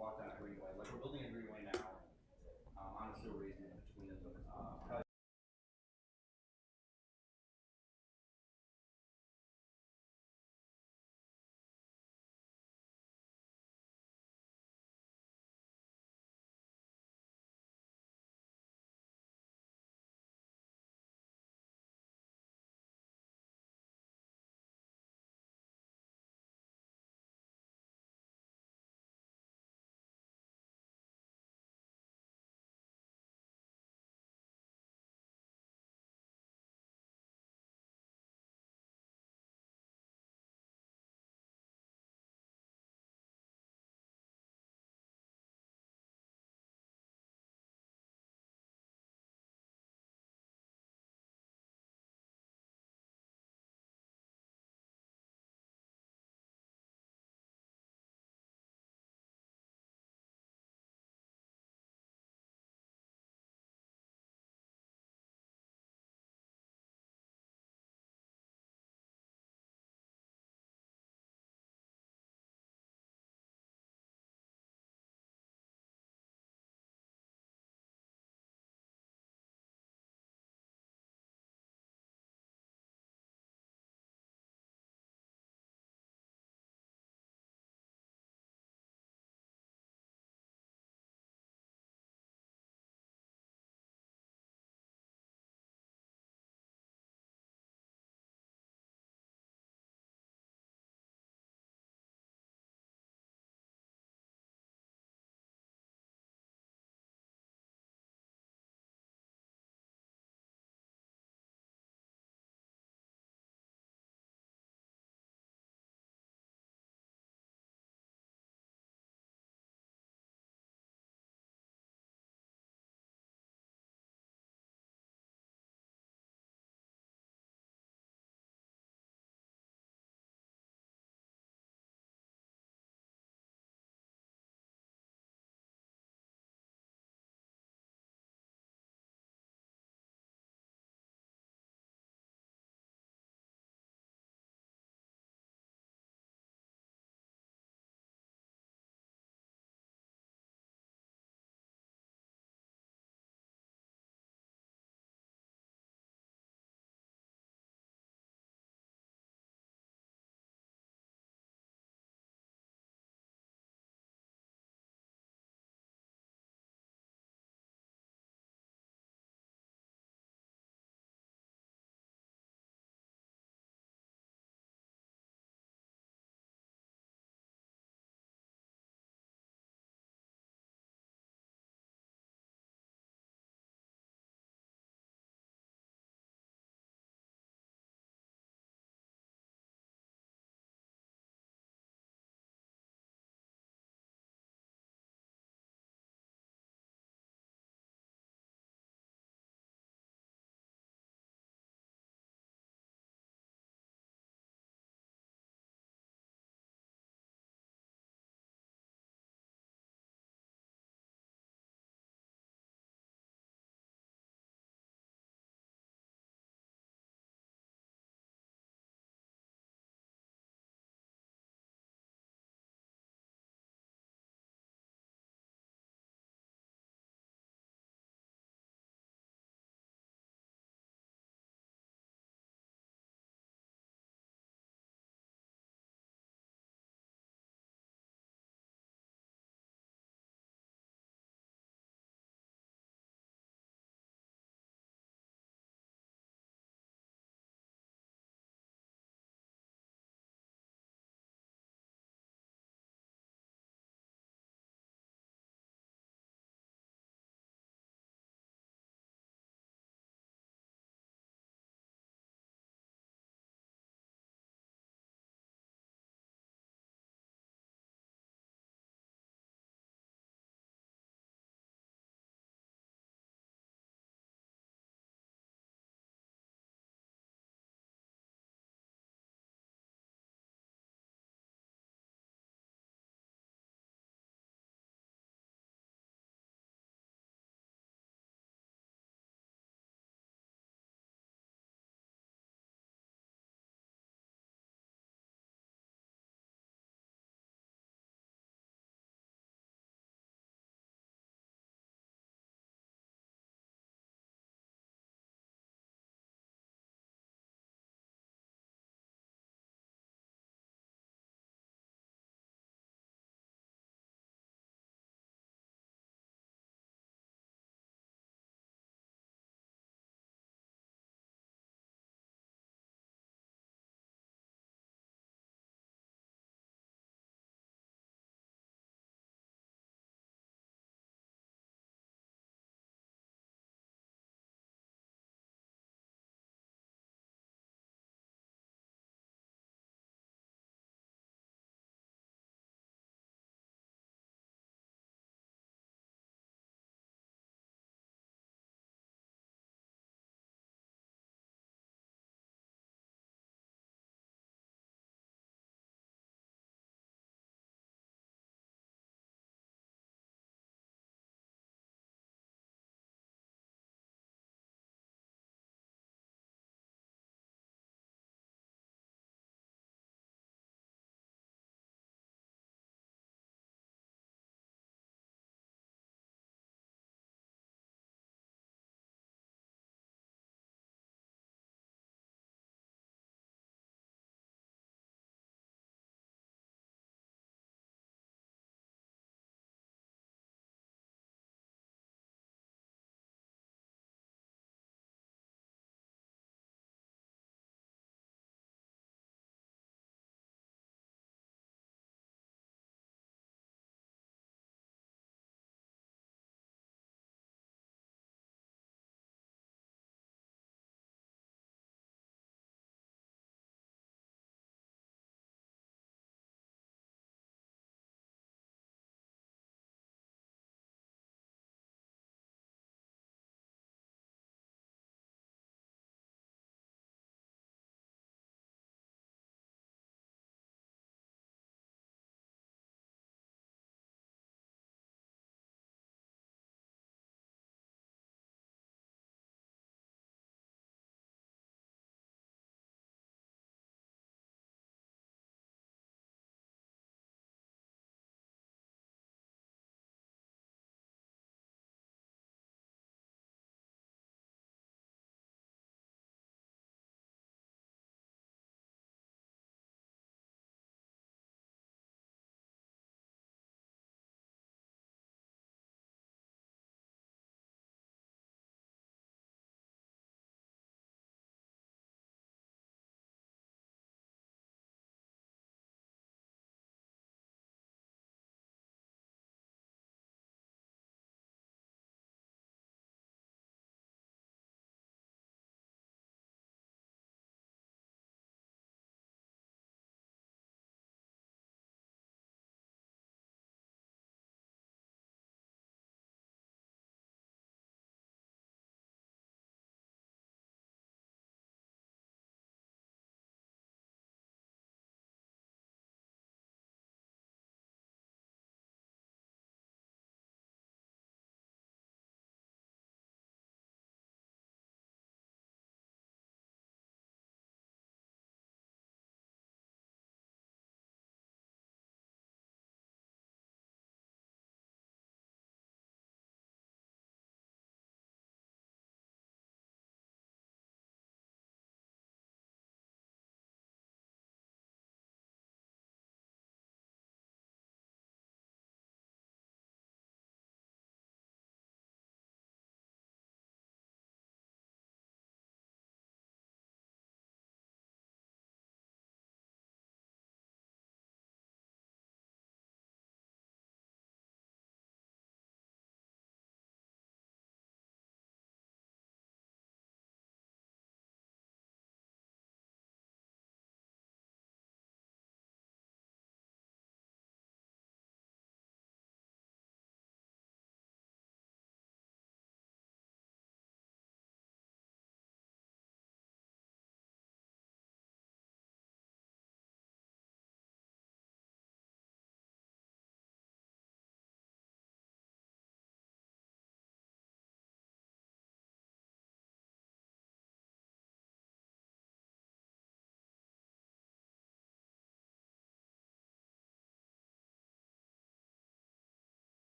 walk down a greenway, like we're building a greenway now, on a sewer easement between the,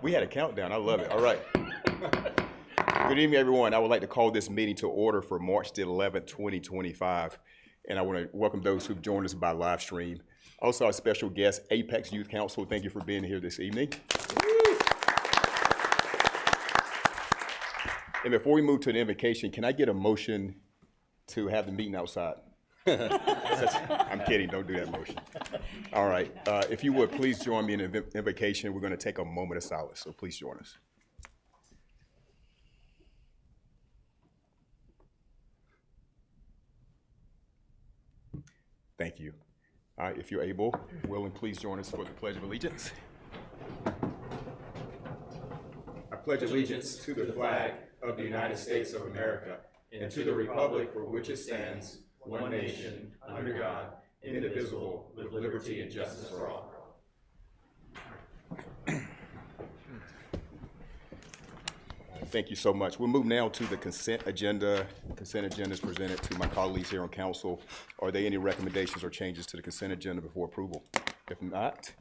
We had a countdown. I love it. All right. Good evening, everyone. I would like to call this meeting to order for March the 11th, 2025. And I want to welcome those who've joined us by live stream. Also, our special guest, Apex Youth Council. Thank you for being here this evening. And before we move to the invocation, can I get a motion to have the meeting outside? I'm kidding. Don't do that motion. All right. If you would, please join me in the invocation. We're going to take a moment of silence, so please join us. Thank you. All right, if you're able, willing, please join us for the Pledge of Allegiance. I pledge allegiance to the flag of the United States of America and to the republic for which it stands, one nation, under God, indivisible, with liberty and justice for all. Thank you so much. We'll move now to the consent agenda. The consent agenda is presented to my colleagues here on council. Are there any recommendations or changes to the consent agenda before approval? If not,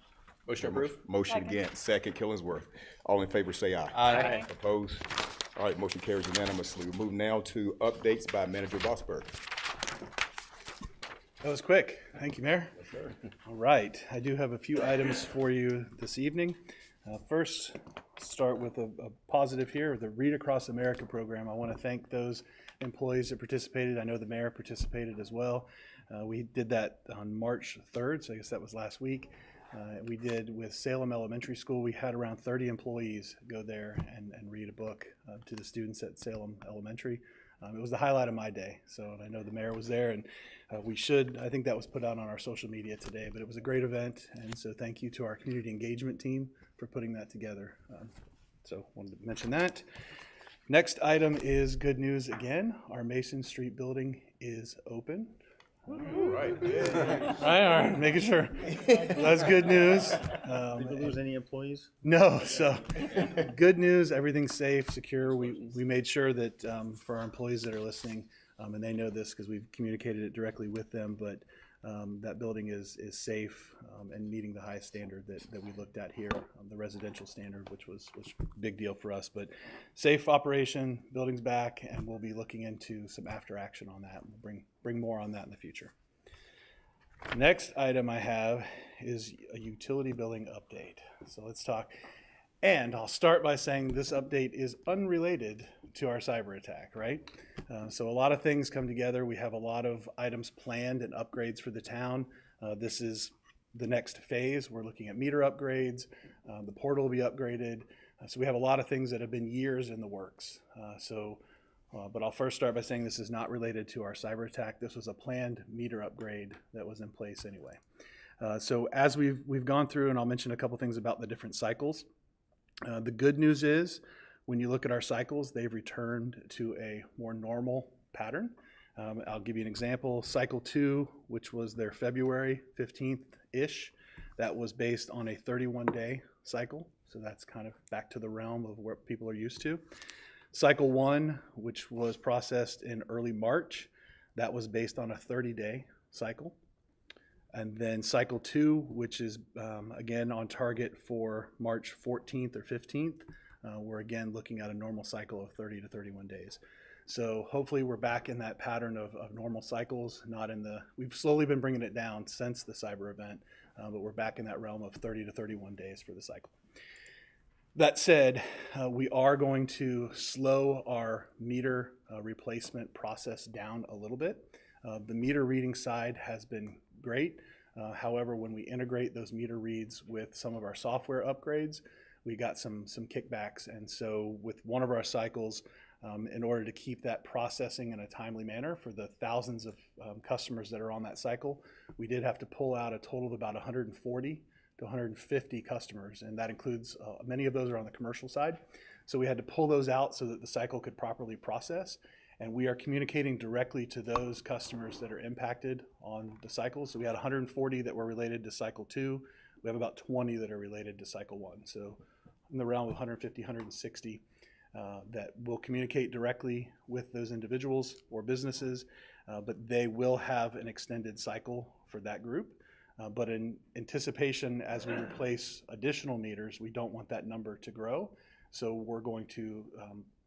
Motion approved. motion again. Second, Killingsworth. All in favor say aye. Aye. Opposed? All right, motion carries unanimously. We'll move now to updates by Manager Bosberg. That was quick. Thank you, Mayor. Yes, sir. All right, I do have a few items for you this evening. First, start with a positive here, the Read Across America program. I want to thank those employees that participated. I know the mayor participated as well. We did that on March 3rd, so I guess that was last week. We did with Salem Elementary School. We had around 30 employees go there and read a book to the students at Salem Elementary. It was the highlight of my day, so I know the mayor was there, and I think that was put out on our social media today, but it was a great event, and so thank you to our community engagement team for putting that together. So wanted to mention that. Next item is good news again. Our Mason Street building is open. All right. All right, making sure. That's good news. Did we lose any employees? No, so good news, everything's safe, secure. We made sure that for our employees that are listening, and they know this because we've communicated it directly with them, but that building is safe and meeting the highest standard that we looked at here, the residential standard, which was a big deal for us. But safe operation, building's back, and we'll be looking into some after action on that. We'll bring more on that in the future. Next item I have is a utility billing update. So let's talk. And I'll start by saying this update is unrelated to our cyber attack, right? So a lot of things come together. We have a lot of items planned and upgrades for the town. This is the next phase. We're looking at meter upgrades. The portal will be upgraded. So we have a lot of things that have been years in the works. But I'll first start by saying this is not related to our cyber attack. This was a planned meter upgrade that was in place anyway. So as we've gone through, and I'll mention a couple things about the different cycles. The good news is when you look at our cycles, they've returned to a more normal pattern. I'll give you an example. Cycle 2, which was their February 15th-ish, that was based on a 31-day cycle. So that's kind of back to the realm of what people are used to. Cycle 1, which was processed in early March, that was based on a 30-day cycle. And then cycle 2, which is again on target for March 14th or 15th, we're again looking at a normal cycle of 30 to 31 days. So hopefully we're back in that pattern of normal cycles, we've slowly been bringing it down since the cyber event, but we're back in that realm of 30 to 31 days for the cycle. That said, we are going to slow our meter replacement process down a little bit. The meter reading side has been great. However, when we integrate those meter reads with some of our software upgrades, we got some kickbacks. And so with one of our cycles, in order to keep that processing in a timely manner for the thousands of customers that are on that cycle, we did have to pull out a total of about 140 to 150 customers. And that includes, many of those are on the commercial side. So we had to pull those out so that the cycle could properly process. And we are communicating directly to those customers that are impacted on the cycle. So we had 140 that were related to cycle 2. We have about 20 that are related to cycle 1. So in the realm of 150, 160 that will communicate directly with those individuals or businesses, but they will have an extended cycle for that group. But in anticipation, as we replace additional meters, we don't want that number to grow. So we're going to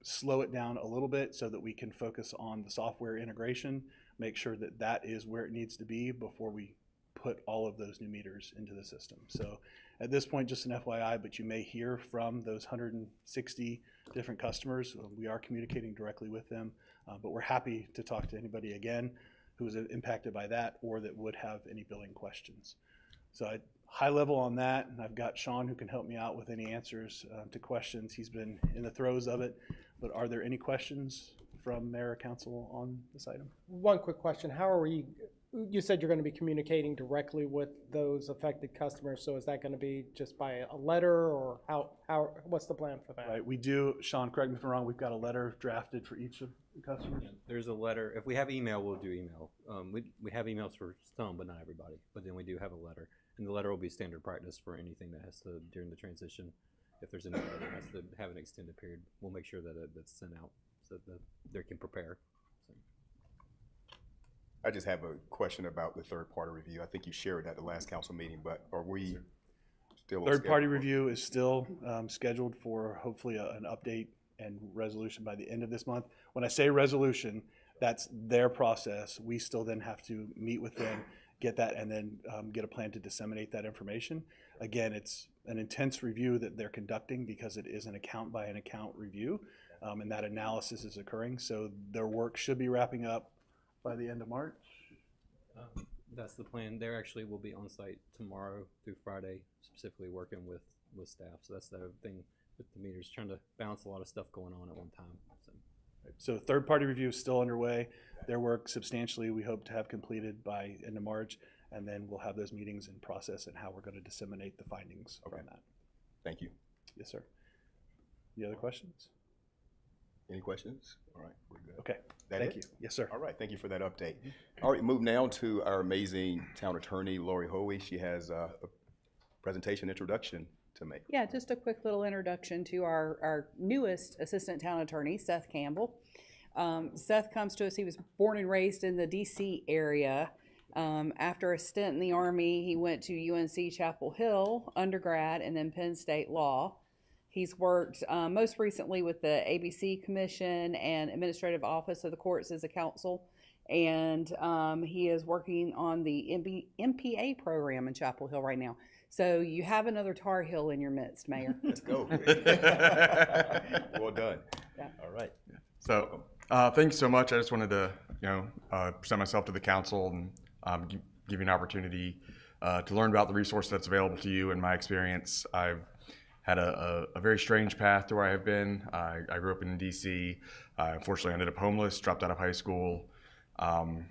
slow it down a little bit so that we can focus on the software integration, make sure that that is where it needs to be before we put all of those new meters into the system. So at this point, just an FYI, but you may hear from those 160 different customers. We are communicating directly with them, but we're happy to talk to anybody again who is impacted by that or that would have any billing questions. So high level on that, and I've got Sean who can help me out with any answers to questions. He's been in the throes of it, but are there any questions from Mayor or Council on this item? One quick question, how are we, you said you're going to be communicating directly with those affected customers, so is that going to be just by a letter, or how what's the plan for that? Right, we do, Sean, correct me if I'm wrong, we've got a letter drafted for each of the customers? There's a letter. If we have email, we'll do email. We have emails for some, but not everybody. But then we do have a letter, and the letter will be standard practice for anything that has to, during the transition, if there's anything that has to have an extended period, we'll make sure that that's sent out so that they can prepare. So. I just have a question about the third-party review. I think you shared at the last council meeting, but are we still? Third-party review is still scheduled for hopefully an update and resolution by the end of this month. When I say resolution, that's their process. We still then have to meet with them, get that, and then get a plan to disseminate that information. Again, it's an intense review that they're conducting because it is an account by an account review, and that analysis is occurring. So their work should be wrapping up by the end of March. That's the plan. They actually will be on site tomorrow through Friday, specifically working with staff. So that's the other thing with the meters, trying to balance a lot of stuff going on at one time. So third-party review is still underway. Their work substantially we hope to have completed by end of March, and then we'll have those meetings in process and how we're going to disseminate the findings from that. Thank you. Yes, sir. Any other questions? Any questions? All right, we're good. Okay, That thank it? you. Yes, sir. All right, thank you for that update. All right, move now to our amazing town attorney, Lori Hoey. She has a presentation introduction to make. Yeah, just a quick little introduction to our newest assistant town attorney, Seth Campbell. Seth comes to us, he was born and raised in the DC area. After a stint in the Army, he went to UNC Chapel Hill, undergrad, and then Penn State Law. He's worked most recently with the ABC Commission and Administrative Office of the Courts as a counsel. And he is working on the MPA program in Chapel Hill right now. So you have another Tar Heel in your midst, Mayor. Let's go. Well done. Yeah. All right. So, thank you so much. I just wanted to, present myself to the council and give you an opportunity to learn about the resource that's available to you. In my experience, I've had a very strange path to where I have been. I grew up in DC. Unfortunately, ended up homeless, dropped out of high school. When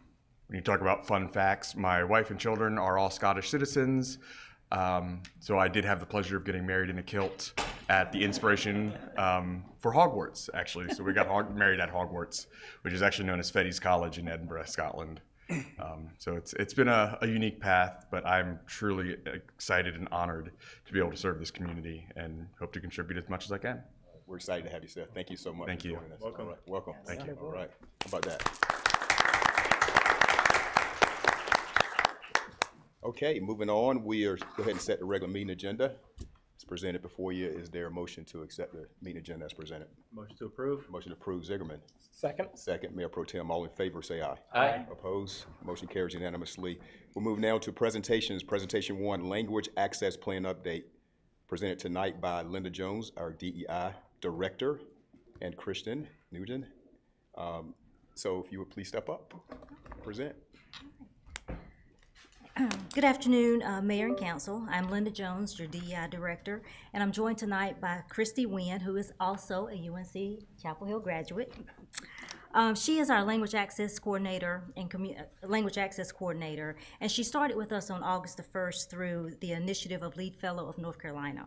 you talk about fun facts, my wife and children are all Scottish citizens. So I did have the pleasure of getting married in a kilt at the Inspiration for Hogwarts, actually. So we got married at Hogwarts, which is actually known as Fettes College in Edinburgh, Scotland. So it's been a unique path, but I'm truly excited and honored to be able to serve this community and hope to contribute as much as I can. We're excited to have you, Seth. Thank you so much. Thank for you. joining us. Welcome. All right. Welcome. Thank you. All right. How about that? Okay, moving on. We are go ahead and set the regular meeting agenda. It's presented before you. Is there a motion to accept the meeting agenda as presented? Motion to approve. Motion approved. Zigerman. Second. Second. Mayor Pro Tem. All in favor, say aye. Aye. Opposed? Motion carries unanimously. We'll move now to presentations. Presentation 1, Language Access Plan Update, presented tonight by Linda Jones, our DEI Director, and Kristen Nugent. So if you would please step up, present. Good afternoon, Mayor and Council. I'm Linda Jones, your DEI Director, and I'm joined tonight by Christy Wynn, who is also a UNC Chapel Hill graduate. She is our Language Access Coordinator and and she started with us on August the 1st through the initiative of Lead Fellow of North Carolina.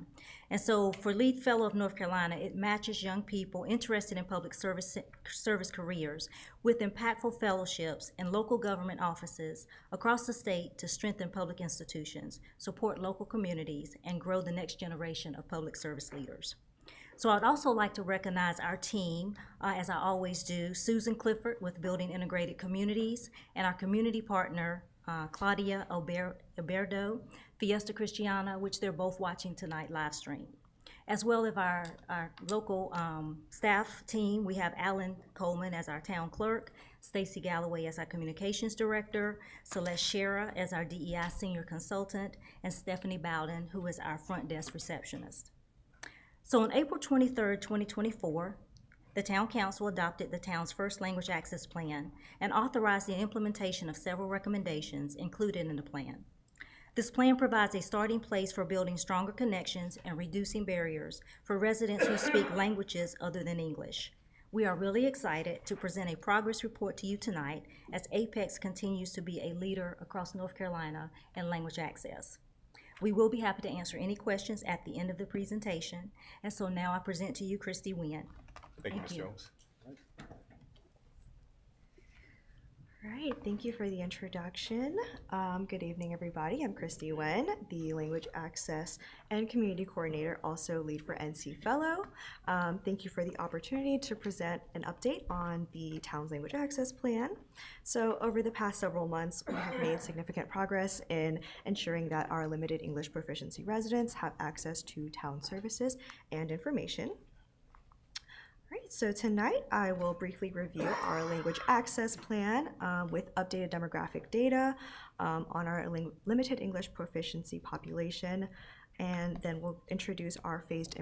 And so for Lead Fellow of North Carolina, it matches young people interested in public service careers with impactful fellowships in local government offices across the state to strengthen public institutions, support local communities, and grow the next generation of public service leaders. So I'd also like to recognize our team, as I always do, Susan Clifford with Building Integrated Communities, and our community partner, Claudia Alberto, Fiesta Cristiana, which they're both watching tonight live stream. As well as our local staff team, we have Alan Coleman as our town clerk, Stacy Galloway as our communications director, Celeste Shera as our DEI senior consultant, and Stephanie Bowden, who is our front desk receptionist. So on April 23rd, 2024, the Town Council adopted the town's first language access plan and authorized the implementation of several recommendations included in the plan. This plan provides a starting place for building stronger connections and reducing barriers for residents who speak languages other than English. We are really excited to present a progress report to you tonight as Apex continues to be a leader across North Carolina in language access. We will be happy to answer any questions at the end of the presentation. And so now I present to you Christy Wynn. Thank you, Thank Ms. you. Jones. All right, thank you for the introduction. Good evening, everybody. I'm Christy Wen, the Language Access and Community Coordinator, also lead for NC Fellow. Thank you for the opportunity to present an update on the town's language access plan. So over the past several months, we have made significant progress in ensuring that our limited English proficiency residents have access to town services and information. All right, so tonight I will briefly review our language access plan with updated demographic data on our limited English proficiency population, and then we'll introduce our phased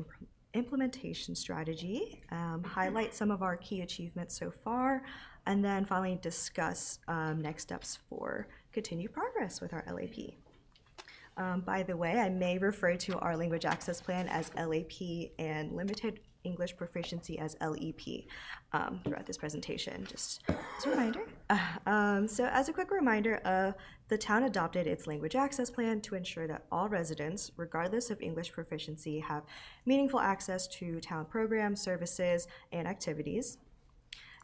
implementation strategy, highlight some of our key achievements so far, and then finally discuss next steps for continued progress with our LAP. By the way, I may refer to our language access plan as LAP and limited English proficiency as LEP throughout this presentation, just as a reminder. So as a quick reminder, the town adopted its language access plan to ensure that all residents, regardless of English proficiency, have meaningful access to town programs, services, and activities.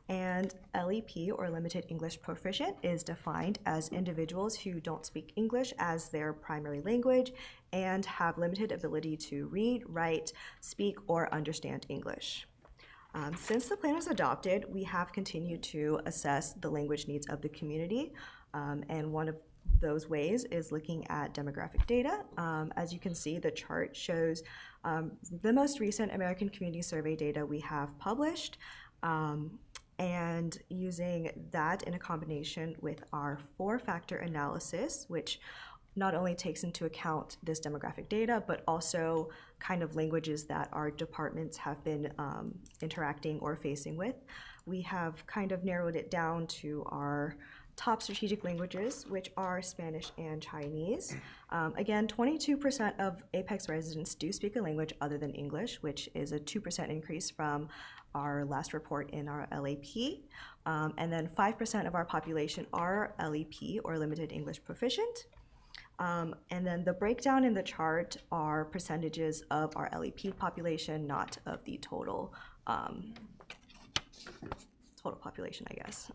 And LEP, or Limited English Proficient, is defined as individuals who don't speak English as their primary language and have limited ability to read, write, speak, or understand English. Since the plan was adopted, we have continued to assess the language needs of the community, and one of those ways is looking at demographic data. As you can see, the chart shows the most recent American Community Survey data we have published. And using that in a combination with our 4-factor analysis, which not only takes into account this demographic data, but also kind of languages that our departments have been interacting or facing with, we have kind of narrowed it down to our top strategic languages, which are Spanish and Chinese. Again, 22% of Apex residents do speak a language other than English, which is a 2% increase from our last report in our LAP. And then 5% of our population are LEP, or Limited English Proficient. And then the breakdown in the chart are percentages of our LEP population, not of the total population, I guess.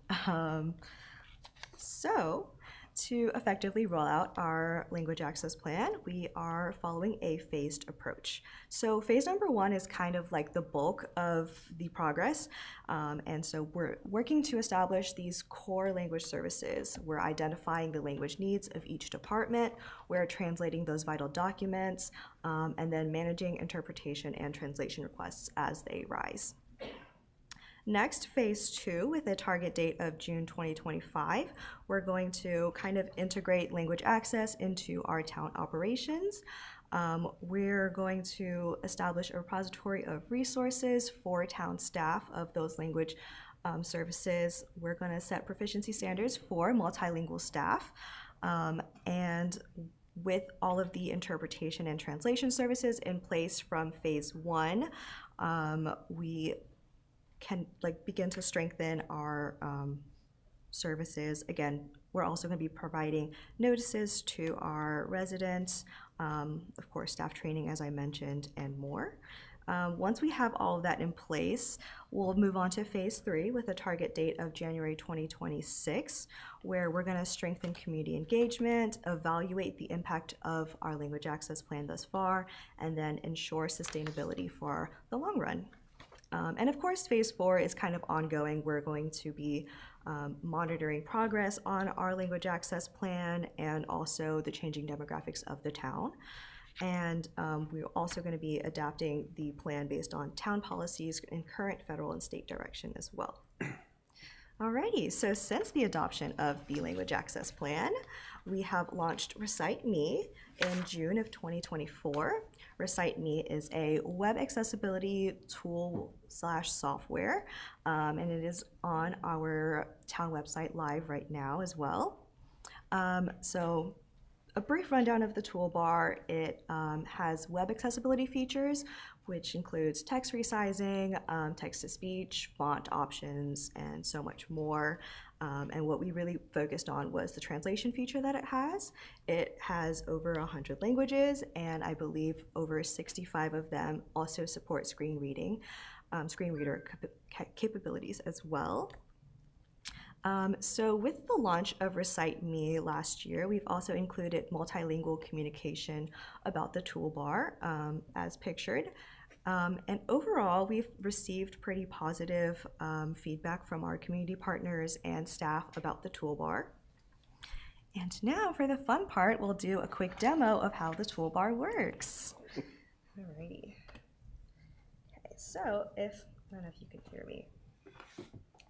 So, to effectively roll out our language access plan, we are following a phased approach. So phase number 1 is kind of like the bulk of the progress. And so we're working to establish these core language services. We're identifying the language needs of each department. We're translating those vital documents, and then managing interpretation and translation requests as they rise. Next, phase 2, with a target date of June 2025, we're going to kind of integrate language access into our town operations. We're going to establish a repository of resources for town staff of those language services. We're going to set proficiency standards for multilingual staff. And with all of the interpretation and translation services in place from phase 1, we can begin to strengthen our services. Again, we're also going to be providing notices to our residents, of course, staff training, as I mentioned, and more. Once we have all of that in place, we'll move on to phase 3 with a target date of January 2026, where we're going to strengthen community engagement, evaluate the impact of our language access plan thus far, and then ensure sustainability for the long run. And of course, phase 4 is kind of ongoing. We're going to be monitoring progress on our language access plan and also the changing demographics of the town. And we're also going to be adapting the plan based on town policies and current federal and state direction as well. Alrighty, so since the adoption of the Language Access Plan, we have launched Recite Me in June of 2024. Recite Me is a web accessibility tool / software, and it is on our town website live right now as well. So a brief rundown of the toolbar. It has web accessibility features, which includes text resizing, text-to-speech, font options, and so much more. And what we really focused on was the translation feature that it has. It has over 100 languages, and I believe over 65 of them also support screen reader capabilities as well. So with the launch of Recite Me last year, we've also included multilingual communication about the toolbar as pictured. And overall, we've received pretty positive feedback from our community partners and staff about the toolbar. And now for the fun part, we'll do a quick demo of how the toolbar works. Alrighty. Okay, so I don't know if you can hear me,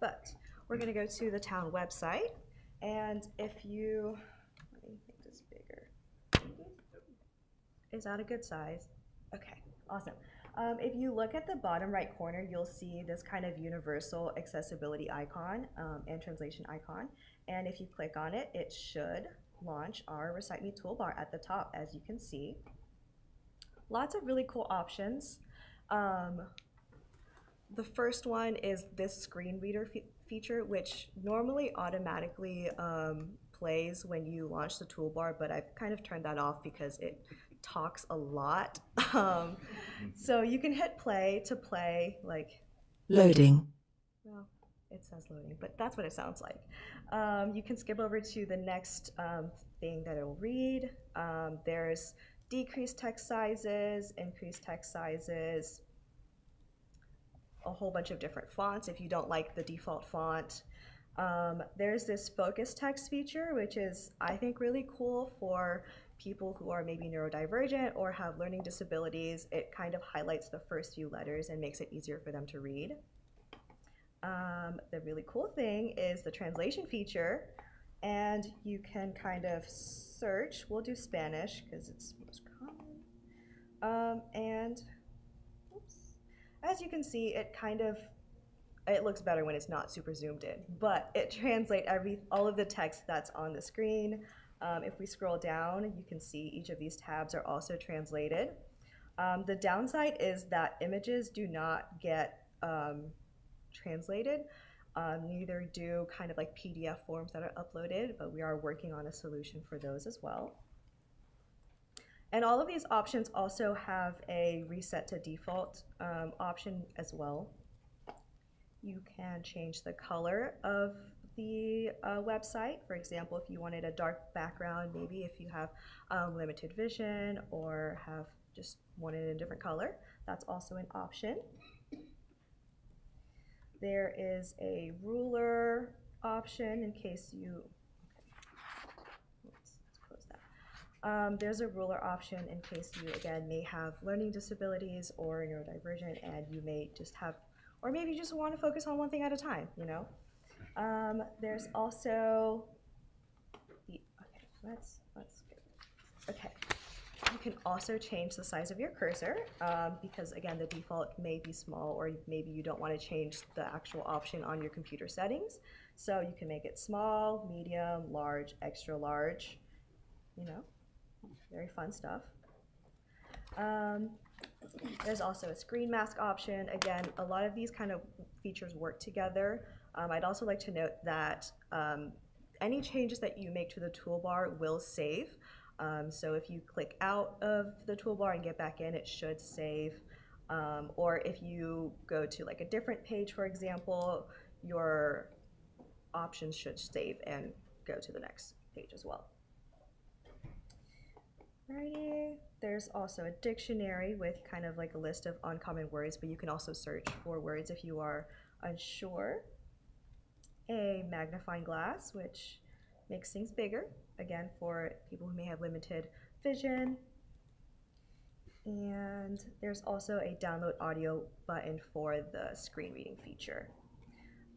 but we're going to go to the town website, and if you, let me make this bigger. Is that a good size? Okay, awesome. If you look at the bottom right corner, you'll see this kind of universal accessibility icon and translation icon. And if you click on it, it should launch our Recite Me toolbar at the top, as you can see. Lots of really cool options. The first one is this screen reader feature, which normally automatically plays when you launch the toolbar, but I've kind of turned that off because it talks a lot. So you can hit play to play, like loading. Well, it says loading, but that's what it sounds like. You can skip over to the next thing that it'll read. There's decreased text sizes, increased text sizes, a whole bunch of different fonts if you don't like the default font. There's this focus text feature, which is, I think, really cool for people who are maybe neurodivergent or have learning disabilities. It kind of highlights the first few letters and makes it easier for them to read. The really cool thing is the translation feature, and you can kind of search. We'll do Spanish because it's most common. And oops. As you can see, it looks better when it's not super zoomed in, but it translates all of the text that's on the screen. If we scroll down, you can see each of these tabs are also translated. The downside is that images do not get translated. Neither do kind of like PDF forms that are uploaded, but we are working on a solution for those as well. And all of these options also have a reset to default option as well. You can change the color of the website. For example, if you wanted a dark background, maybe if you have limited vision or have just wanted a different color, that's also an option. There is a ruler option in case you, let's close that. There's a ruler option in case you, again, may have learning disabilities or neurodivergent, and you may just have, or maybe you just want to focus on one thing at a time, you know? There's also the, okay, let's go. Okay, you can also change the size of your cursor because, again, the default may be small, or maybe you don't want to change the actual option on your computer settings. So you can make it small, medium, large, extra large, you know, very fun stuff. There's also a screen mask option. Again, a lot of these kind of features work together. I'd also like to note that any changes that you make to the toolbar will save. So if you click out of the toolbar and get back in, it should save. Or if you go to like a different page, for example, your options should save and go to the next page as well. Alrighty. There's also a dictionary with kind of like a list of uncommon words, but you can also search for words if you are unsure. A magnifying glass, which makes things bigger, again, for people who may have limited vision. And there's also a download audio button for the screen reading feature.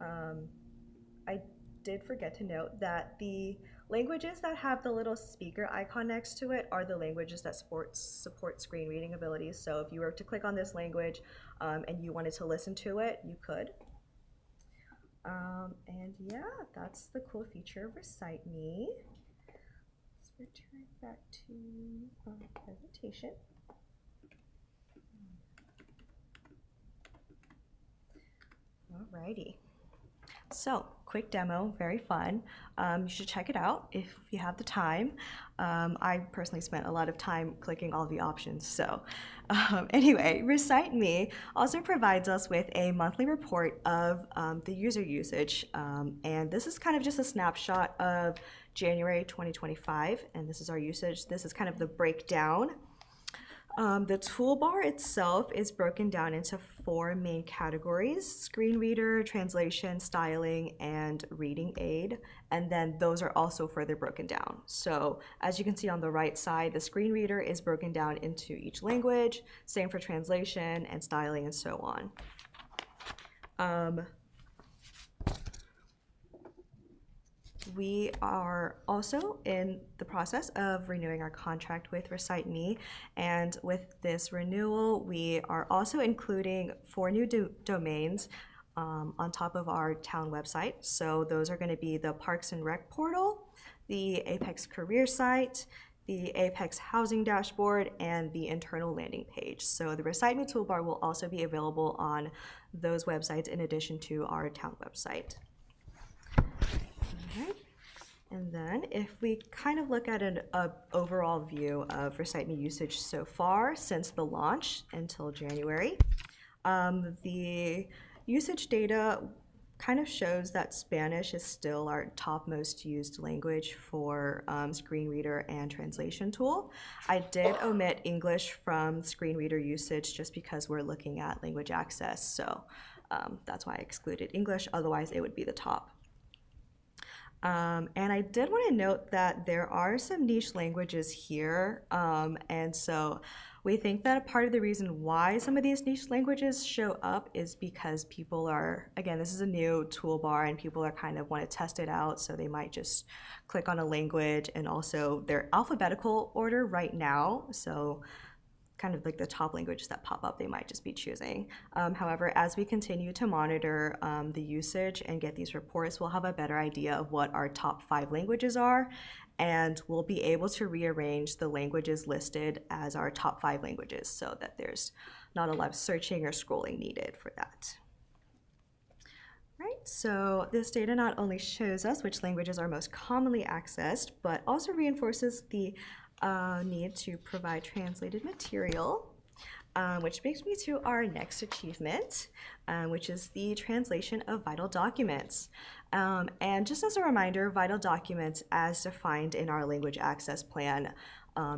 I did forget to note that the languages that have the little speaker icon next to it are the languages that support screen reading abilities. So if you were to click on this language and you wanted to listen to it, you could. And yeah, that's the cool feature of Recite Me. Let's return back to our presentation. Alrighty. So, quick demo, very fun. You should check it out if you have the time. I personally spent a lot of time clicking all the options. So anyway, Recite Me also provides us with a monthly report of the user usage. And this is kind of just a snapshot of January 2025. And this is our usage. This is kind of the breakdown. The toolbar itself is broken down into 4 main categories: screen reader, translation, styling, and reading aid. And then those are also further broken down. So as you can see on the right side, the screen reader is broken down into each language, same for translation and styling and so on. We are also in the process of renewing our contract with Recite Me, and with this renewal, we are also including 4 new domains on top of our town website. So those are going to be the Parks and Rec portal, the Apex career site, the Apex housing dashboard, and the internal landing page. So the Recite Me toolbar will also be available on those websites in addition to our town website. Okay. And then if we kind of look at an overall view of Recite Me usage so far since the launch until January, the usage data kind of shows that Spanish is still our top most used language for screen reader and translation tool. I did omit English from screen reader usage just because we're looking at language access, so that's why I excluded English, otherwise it would be the top. And I did want to note that there are some niche languages here, and so we think that a part of the reason why some of these niche languages show up is because people are, again, this is a new toolbar and people are kind of want to test it out, so they might just click on a language, and also they're alphabetical order right now, so kind of like the top languages that pop up, they might just be choosing. However, as we continue to monitor the usage and get these reports, we'll have a better idea of what our top 5 languages are, and we'll be able to rearrange the languages listed as our top 5 languages so that there's not a lot of searching or scrolling needed for that. Right, so this data not only shows us which languages are most commonly accessed, but also reinforces the need to provide translated material, which brings me to our next achievement, which is the translation of vital documents. And just as a reminder, vital documents as defined in our language access plan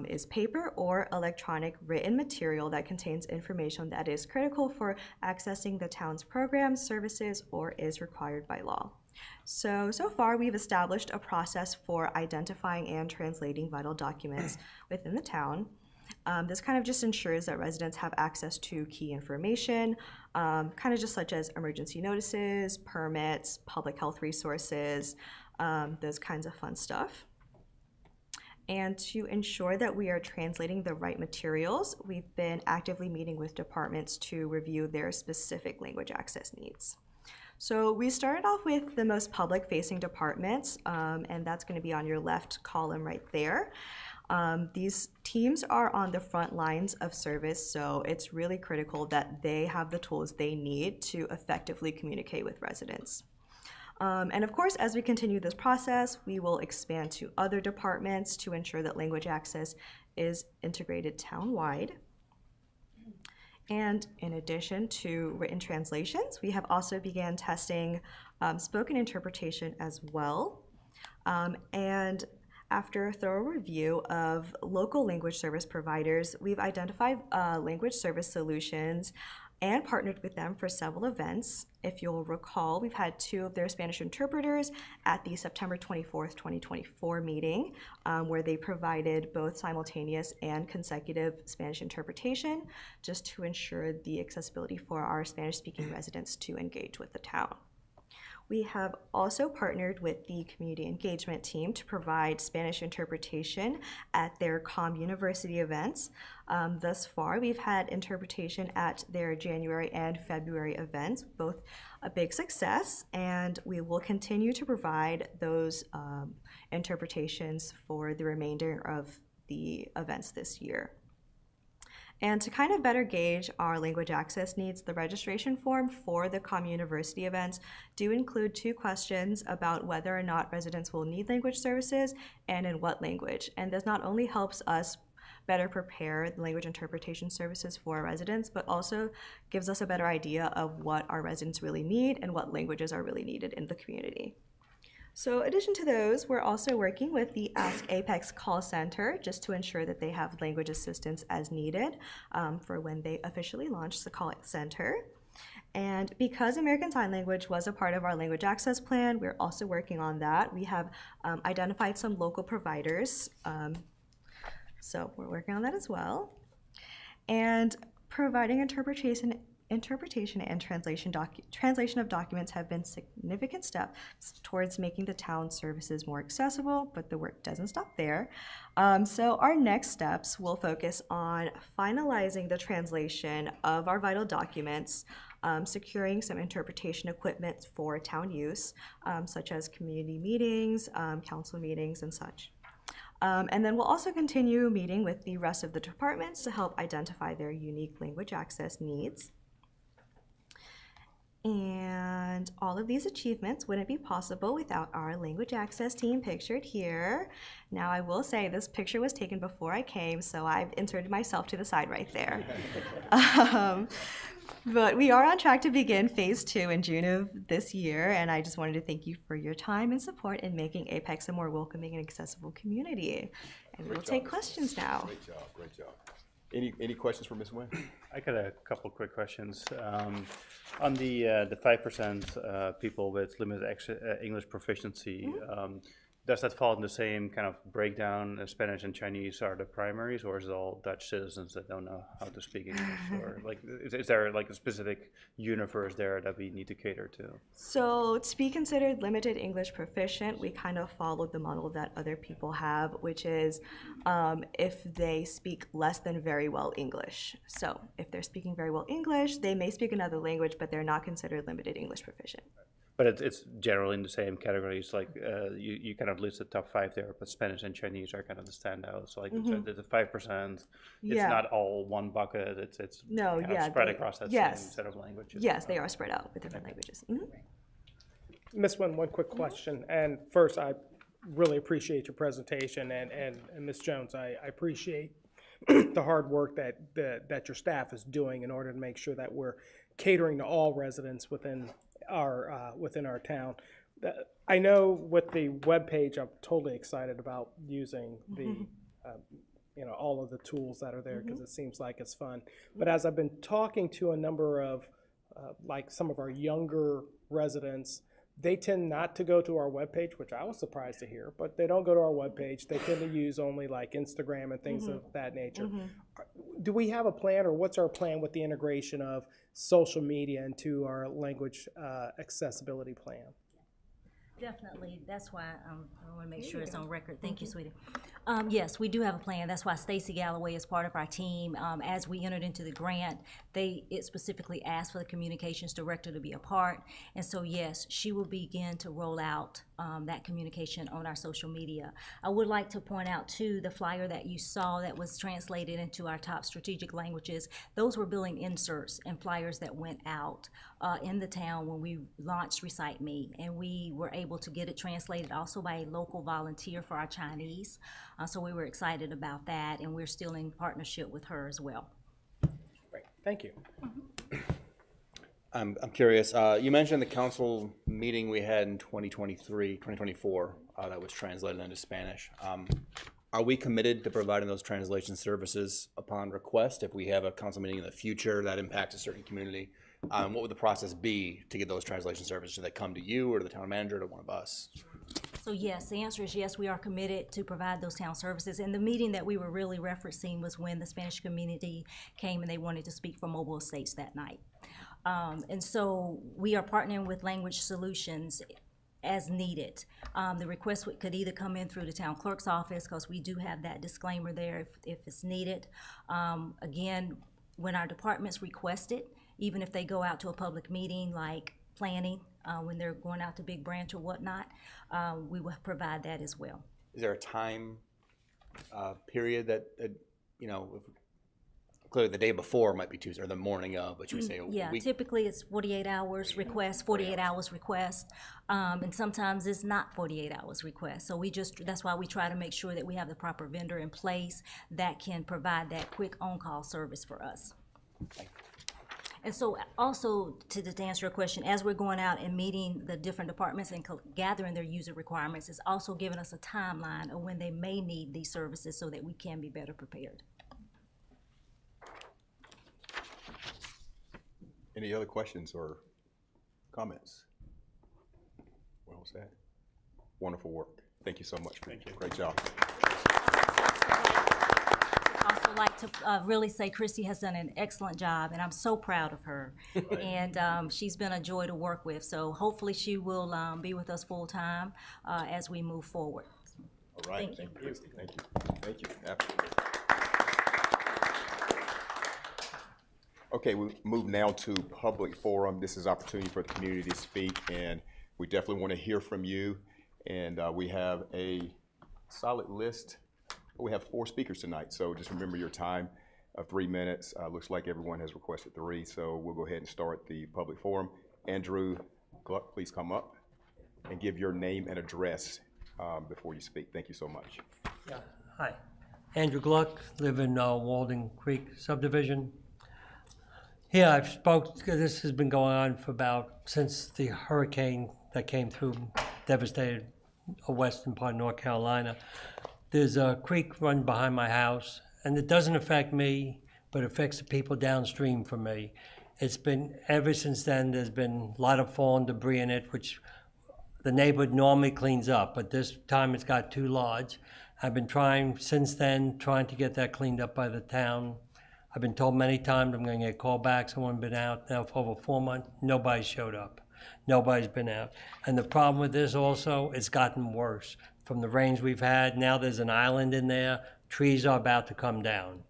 is paper or electronic written material that contains information that is critical for accessing the town's programs, services, or is required by law. So far we've established a process for identifying and translating vital documents within the town. This kind of just ensures that residents have access to key information, kind of just such as emergency notices, permits, public health resources, those kinds of fun stuff. And to ensure that we are translating the right materials, we've been actively meeting with departments to review their specific language access needs. So we started off with the most public-facing departments, and that's going to be on your left column right there. These teams are on the front lines of service, so it's really critical that they have the tools they need to effectively communicate with residents. And of course, as we continue this process, we will expand to other departments to ensure that language access is integrated town-wide. And in addition to written translations, we have also began testing spoken interpretation as well. And After a thorough review of local language service providers, we've identified language service solutions and partnered with them for several events. If you'll recall, we've had 2 of their Spanish interpreters at the September 24th, 2024 meeting, where they provided both simultaneous and consecutive Spanish interpretation, just to ensure the accessibility for our Spanish-speaking residents to engage with the town. We have also partnered with the community engagement team to provide Spanish interpretation at their COM University events. Thus far, we've had interpretation at their January and February events, both a big success, and we will continue to provide those interpretations for the remainder of the events this year. And to kind of better gauge our language access needs, the registration form for the COM University events do include 2 questions about whether or not residents will need language services and in what language. And this not only helps us better prepare the language interpretation services for our residents, but also gives us a better idea of what our residents really need and what languages are really needed in the community. So in addition to those, we're also working with the Ask Apex call center just to ensure that they have language assistance as needed for when they officially launch the call center. And because American Sign Language was a part of our language access plan, we're also working on that. We have identified some local providers, so we're working on that as well. And providing interpretation and translation of documents have been significant steps towards making the town's services more accessible, but the work doesn't stop there. So our next steps will focus on finalizing the translation of our vital documents, securing some interpretation equipment for town use, such as community meetings, council meetings, and such. And then we'll also continue meeting with the rest of the departments to help identify their unique language access needs. And all of these achievements wouldn't be possible without our language access team pictured here. Now I will say this picture was taken before I came, so I've inserted myself to the side right there. But we are on track to begin phase 2 in June of this year, and I just wanted to thank you for your time and support in making Apex a more welcoming and accessible community. And we'll take questions now. Great job, great job. Any questions for Ms. Nguyen? I got a couple quick questions. On the 5% people with limited English proficiency, does that fall in the same kind of breakdown as Spanish and Chinese are the primaries, or is it all Dutch citizens that don't know how to speak English? Or like, is there like a specific universe there that we need to cater to? So to be considered limited English proficient, we kind of followed the model that other people have, which is if they speak less than very well English. So if they're speaking very well English, they may speak another language, but they're not considered limited English proficient. But it's generally in the same categories, like you kind of list the top 5 there, but Spanish and Chinese are kind of the standouts. So like the 5%, it's not all one bucket, it's no, kind of spread across that same set of languages. Yes, they are spread out with different languages. Ms. Nguyen, one quick question. And first, I really appreciate your presentation, and Ms. Jones, I appreciate the hard work that your staff is doing in order to make sure that we're catering to all residents within our town. I know with the webpage, I'm totally excited about using the all of the tools that are there, because it seems like it's fun. But as I've been talking to a number of like some of our younger residents, they tend not to go to our webpage, which I was surprised to hear, but they don't go to our webpage. They tend to use only like Instagram and things of that nature. Do we have a plan, or what's our plan with the integration of social media into our language accessibility plan? Definitely. That's why I want to make sure it's on record. Thank you, sweetie. Yes, we do have a plan. That's why Stacy Galloway is part of our team. As we entered into the grant, it specifically asked for the communications director to be a part. And so, yes, she will begin to roll out that communication on our social media. I would like to point out, too, the flyer that you saw that was translated into our top strategic languages. Those were billing inserts and flyers that went out in the town when we launched Recite Me. And we were able to get it translated also by a local volunteer for our Chinese. So we were excited about that, and we're still in partnership with her as well. Great, thank you. I'm curious. You mentioned the council meeting we had in 2024 that was translated into Spanish. Are we committed to providing those translation services upon request? If we have a council meeting in the future that impacts a certain community, what would the process be to get those translation services? Should they come to you or to the town manager or to one of us? So yes, the answer is yes, we are committed to provide those town services. And the meeting that we were really referencing was when the Spanish community came and they wanted to speak for Mobile Estates that night. And so we are partnering with Language Solutions as needed. The request could either come in through the town clerk's office, because we do have that disclaimer there if it's needed. Again, when our departments request it, even if they go out to a public meeting like planning, when they're going out to Big Branch or whatnot, we will provide that as well. Is there a time period that you know? Clearly, the day before might be Tuesday or the morning of, but you would say a Yeah, week. typically it's 48 hours request, 48 hours request, and sometimes it's not 48 hours request. So that's why we try to make sure that we have the proper vendor in place that can provide that quick on-call service for us. And so also, to answer your question, as we're going out and meeting the different departments and gathering their user requirements, it's also giving us a timeline of when they may need these services so that we can be better prepared. Any other questions or comments? Well said. Wonderful work. Thank you so much. Thank you. Great job. I'd also like to really say Christy has done an excellent job, and I'm so proud of her. And she's been a joy to work with. So hopefully she will be with us full time as we move forward. All right. Thank you. Christy. Thank you. Thank you. Absolutely. Okay, we move now to public forum. This is opportunity for the community to speak, and we definitely want to hear from you. And we have a solid list. We have 4 speakers tonight, so just remember your time of 3 minutes. Looks like everyone has requested 3, so we'll go ahead and start the public forum. Andrew Gluck, please come up and give your name and address before you speak. Thank you so much. Yeah, hi. Andrew Gluck, live in Walden Creek subdivision. Yeah, I've spoke, this has been going on for since the hurricane that came through, devastated a western part of North Carolina. There's a creek run behind my house, and it doesn't affect me, but it affects the people downstream from me. It's been, ever since then, there's been a lot of fallen debris in it, which the neighborhood normally cleans up, but this time it's got too large. I've been trying, since then, trying to get that cleaned up by the town. I've been told many times I'm going to get called back. Someone's been out now for over 4 months. Nobody showed up. Nobody's been out. And the problem with this also, it's gotten worse. From the rains we've had, now there's an island in there. Trees are about to come down,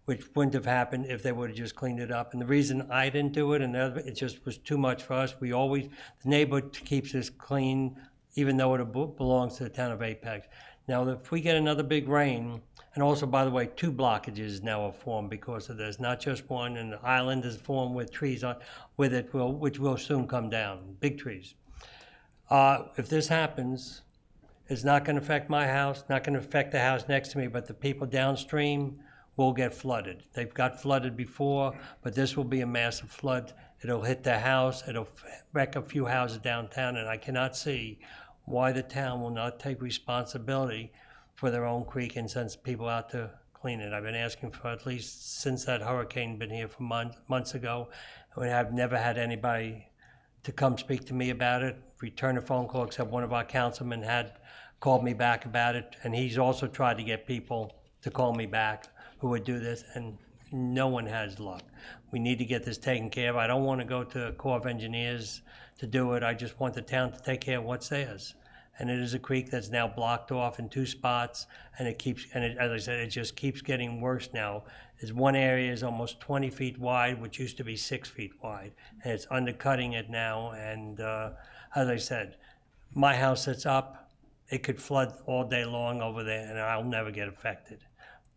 which wouldn't have happened if they would have just cleaned it up. And the reason I didn't do it, and it just was too much for us. We always, the neighborhood keeps this clean, even though it belongs to the town of Apex. Now, if we get another big rain, and also, by the way, 2 blockages now are formed because of this, not just one, and the island is formed with trees on, with it, which will soon come down, big trees. If this happens, it's not going to affect my house, not going to affect the house next to me, but the people downstream will get flooded. They've got flooded before, but this will be a massive flood. It'll hit the house, it'll wreck a few houses downtown, and I cannot see why the town will not take responsibility for their own creek and send people out to clean it. I've been asking for at least since that hurricane been here for months ago. And I've never had anybody to come speak to me about it, return a phone call, except one of our councilmen had called me back about it. And he's also tried to get people to call me back who would do this, and no one has luck. We need to get this taken care of. I don't want to go to Corps of Engineers to do it. I just want the town to take care of what's theirs. And it is a creek that's now blocked off in 2 spots, and it keeps, and it, as I said, it just keeps getting worse now. There's one area is almost 20 feet wide, which used to be 6 feet wide, and it's undercutting it now. And as I said, my house sits up, it could flood all day long over there, and I'll never get affected.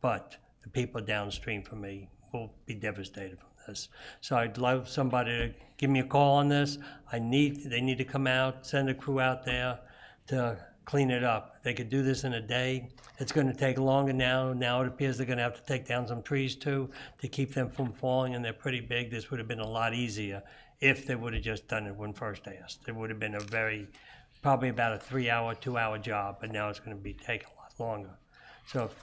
But the people downstream from me will be devastated from this. So I'd love somebody to give me a call on this. They need to come out, send a crew out there to clean it up. They could do this in a day. It's going to take longer now. Now it appears they're going to have to take down some trees too to keep them from falling, and they're pretty big. This would have been a lot easier if they would have just done it when first asked. It would have been probably about a 3-hour, 2-hour job, but now it's going to be taking a lot longer. So if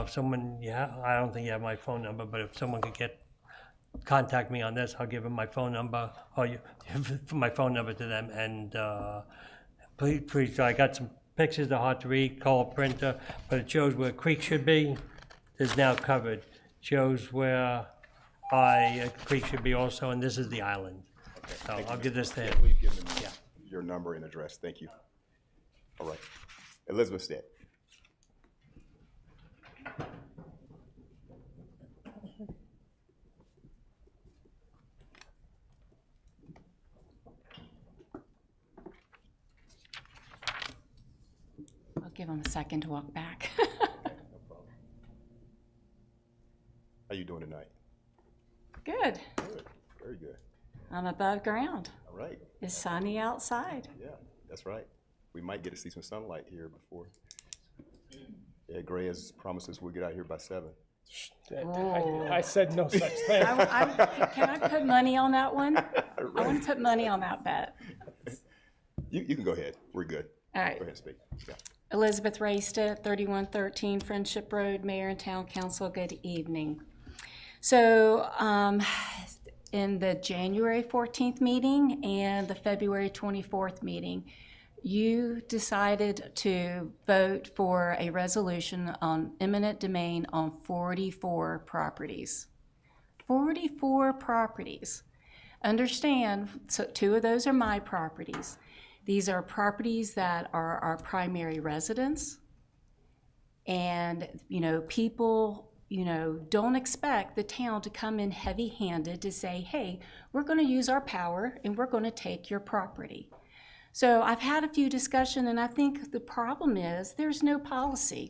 someone, I don't think you have my phone number, but if someone could contact me on this, I'll give them my phone number, or my phone number to them, and please, I got some pictures, they're hard to read, color printer, but it shows where Creek should be, is now covered. Shows where Creek should be also, and this is the island. So I'll give this to him. Please give them your number and address. Thank you. All right. Elizabeth Stead. I'll give them a second to walk back. How you doing tonight? Good. Good. Very good. I'm above ground. All right. It's sunny outside. Yeah, that's right. We might get to see some sunlight here before. Yeah, Gray has promised us we'll get out here by 7. I said no such thing. Can I put money on that one? I want to put money on that bet. You can go ahead. We're good. All right. Go ahead and speak. Yeah. Elizabeth Raisted, 3113 Friendship Road, Mayor and Town Council. Good evening. So in the January 14th meeting and the February 24th meeting, you decided to vote for a resolution on eminent domain on 44 properties. 44 properties. Understand, so 2 of those are my properties. These are properties that are our primary residence. And, people, don't expect the town to come in heavy-handed to say, hey, we're going to use our power and we're going to take your property. So I've had a few discussions, and I think the problem is there's no policy.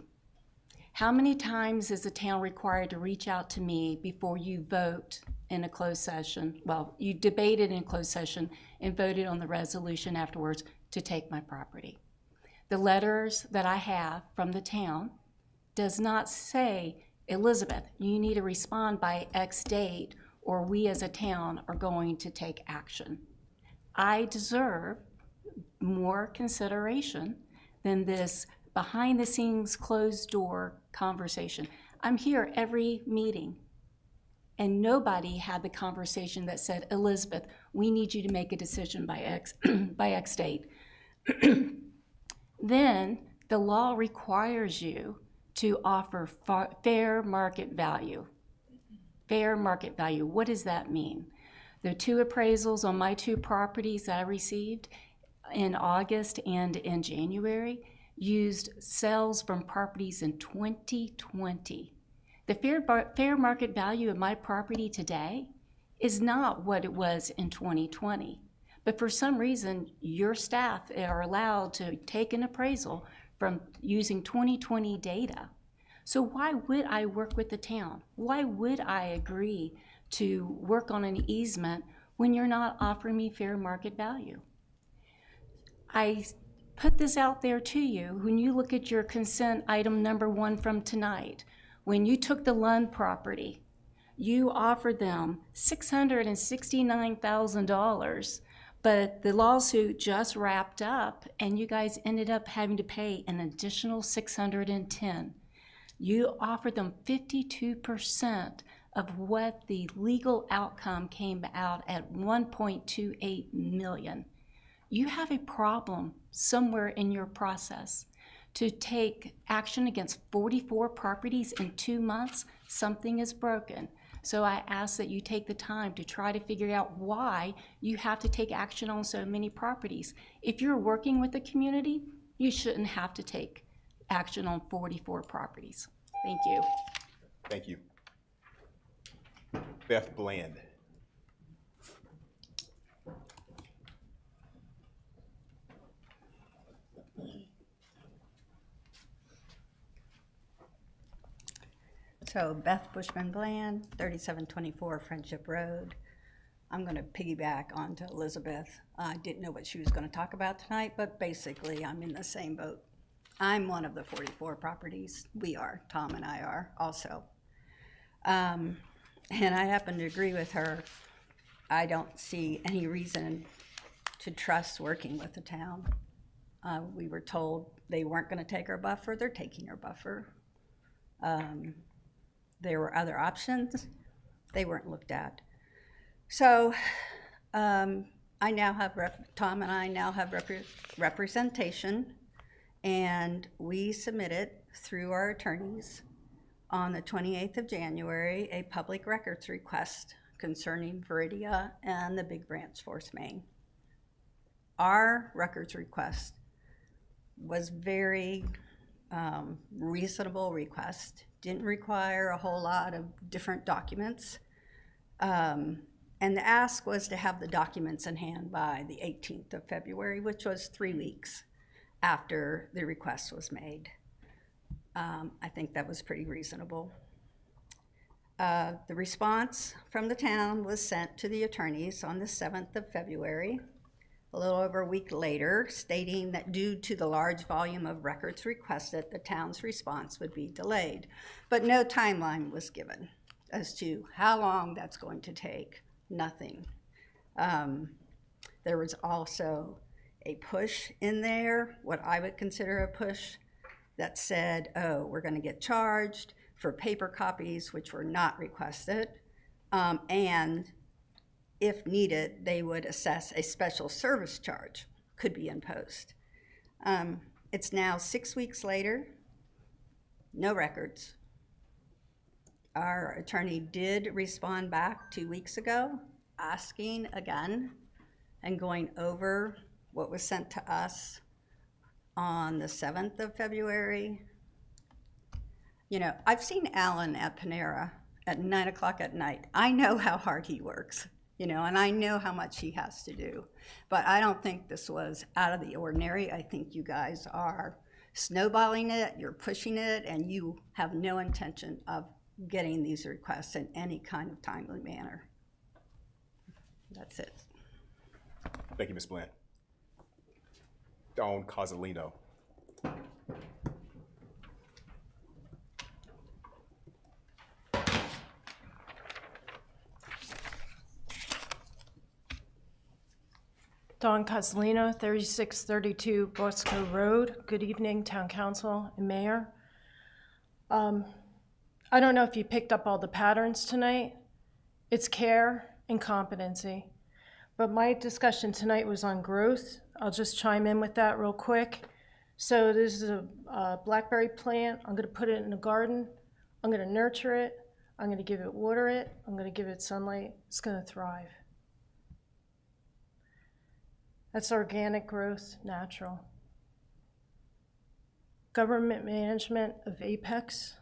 How many times is the town required to reach out to me before you vote in a closed session? Well, you debated in closed session and voted on the resolution afterwards to take my property. The letters that I have from the town does not say, Elizabeth, you need to respond by X date or we as a town are going to take action. I deserve more consideration than this behind the scenes closed door conversation. I'm here every meeting and nobody had the conversation that said, Elizabeth, we need you to make a decision by X date. Then the law requires you to offer fair market value. Fair market value, what does that mean? The 2 appraisals on my 2 properties that I received in August and in January used sales from properties in 2020. The fair market value of my property today is not what it was in 2020. But for some reason, your staff are allowed to take an appraisal from using 2020 data. So why would I work with the town? Why would I agree to work on an easement when you're not offering me fair market value? I put this out there to you. When you look at your consent item number 1 from tonight, when you took the Lund property, you offered them $669,000, but the lawsuit just wrapped up and you guys ended up having to pay an additional $610,000. You offered them 52% of what the legal outcome came out at $1.28 million. You have a problem somewhere in your process. To take action against 44 properties in 2 months, something is broken. So I ask that you take the time to try to figure out why you have to take action on so many properties. If you're working with the community, you shouldn't have to take action on 44 properties. Thank you. Thank you. Beth Bland. So Beth Bushman Bland, 3724 Friendship Road. I'm going to piggyback onto Elizabeth. I didn't know what she was going to talk about tonight, but basically I'm in the same boat. I'm one of the 44 properties. We are, Tom and I are also. And I happen to agree with her I don't see any reason to trust working with the town. We were told they weren't gonna take our buffer, they're taking our buffer. There were other options, they weren't looked at. So, I now have, Tom and I now have representation, and we submitted through our attorneys on the 28th of January, a public records request concerning Veridia and the Big Branch Force Main. Our records request was very reasonable request, didn't require a whole lot of different documents. And the ask was to have the documents in hand by the 18th of February, which was 3 weeks after the request was made. I think that was pretty reasonable. The response from the town was sent to the attorneys on the 7th of February, a little over a week later, stating that due to the large volume of records requested, the town's response would be delayed. But no timeline was given as to how long that's going to take. Nothing. There was also a push in there, what I would consider a push, that said, oh, we're going to get charged for paper copies, which were not requested, and if needed, they would assess a special service charge, could be imposed. It's now 6 weeks later, no records. Our attorney did respond back 2 weeks ago, asking again and going over what was sent to us on the 7th of February. You know, I've seen Alan at Panera at 9 o'clock at night. I know how hard he works, you know, and I know how much he has to do. But I don't think this was out of the ordinary. I think you guys are snowballing it, you're pushing it, and you have no intention of getting these requests in any kind of timely manner. That's it. Thank you, Ms. Bland. Dawn Cozzolino. Dawn Cozzolino, 3632 Bosco Road. Good evening, Town Council and Mayor. I don't know if you picked up all the patterns tonight. It's care and competency. But my discussion tonight was on growth. I'll just chime in with that real quick. So this is a blackberry plant. I'm gonna put it in a garden. I'm gonna nurture it. I'm gonna give it, water it. I'm gonna give it sunlight. It's gonna thrive. That's organic growth, natural. Government management of Apex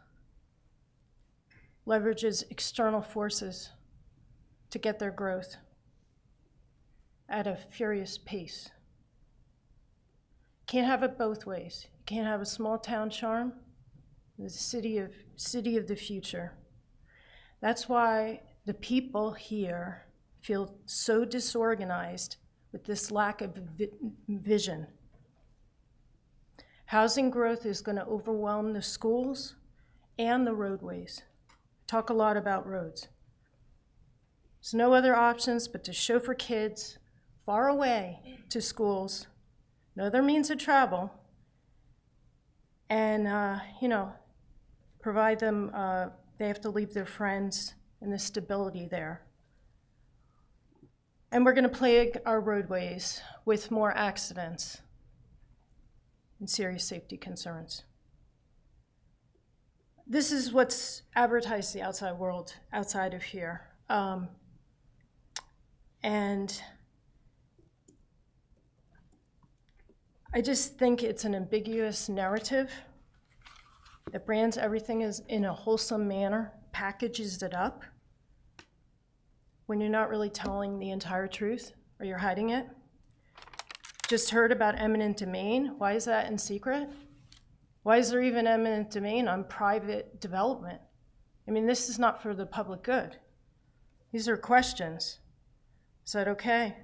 leverages external forces to get their growth at a furious pace. Can't have it both ways. You can't have a small town charm, the city of the future. That's why the people here feel so disorganized with this lack of vision. Housing growth is going to overwhelm the schools and the roadways. Talk a lot about roads. There's no other options but to chauffeur kids far away to schools, no other means of travel, and provide them, they have to leave their friends and the stability there. And we're gonna plague our roadways with more accidents and serious safety concerns. This is what's advertised to the outside world, outside of here. And I just think it's an ambiguous narrative that brands everything as in a wholesome manner, packages it up, when you're not really telling the entire truth or you're hiding it. Just heard about eminent domain. Why is that in secret? Why is there even eminent domain on private development? I mean, this is not for the public good. These are questions. Is that okay?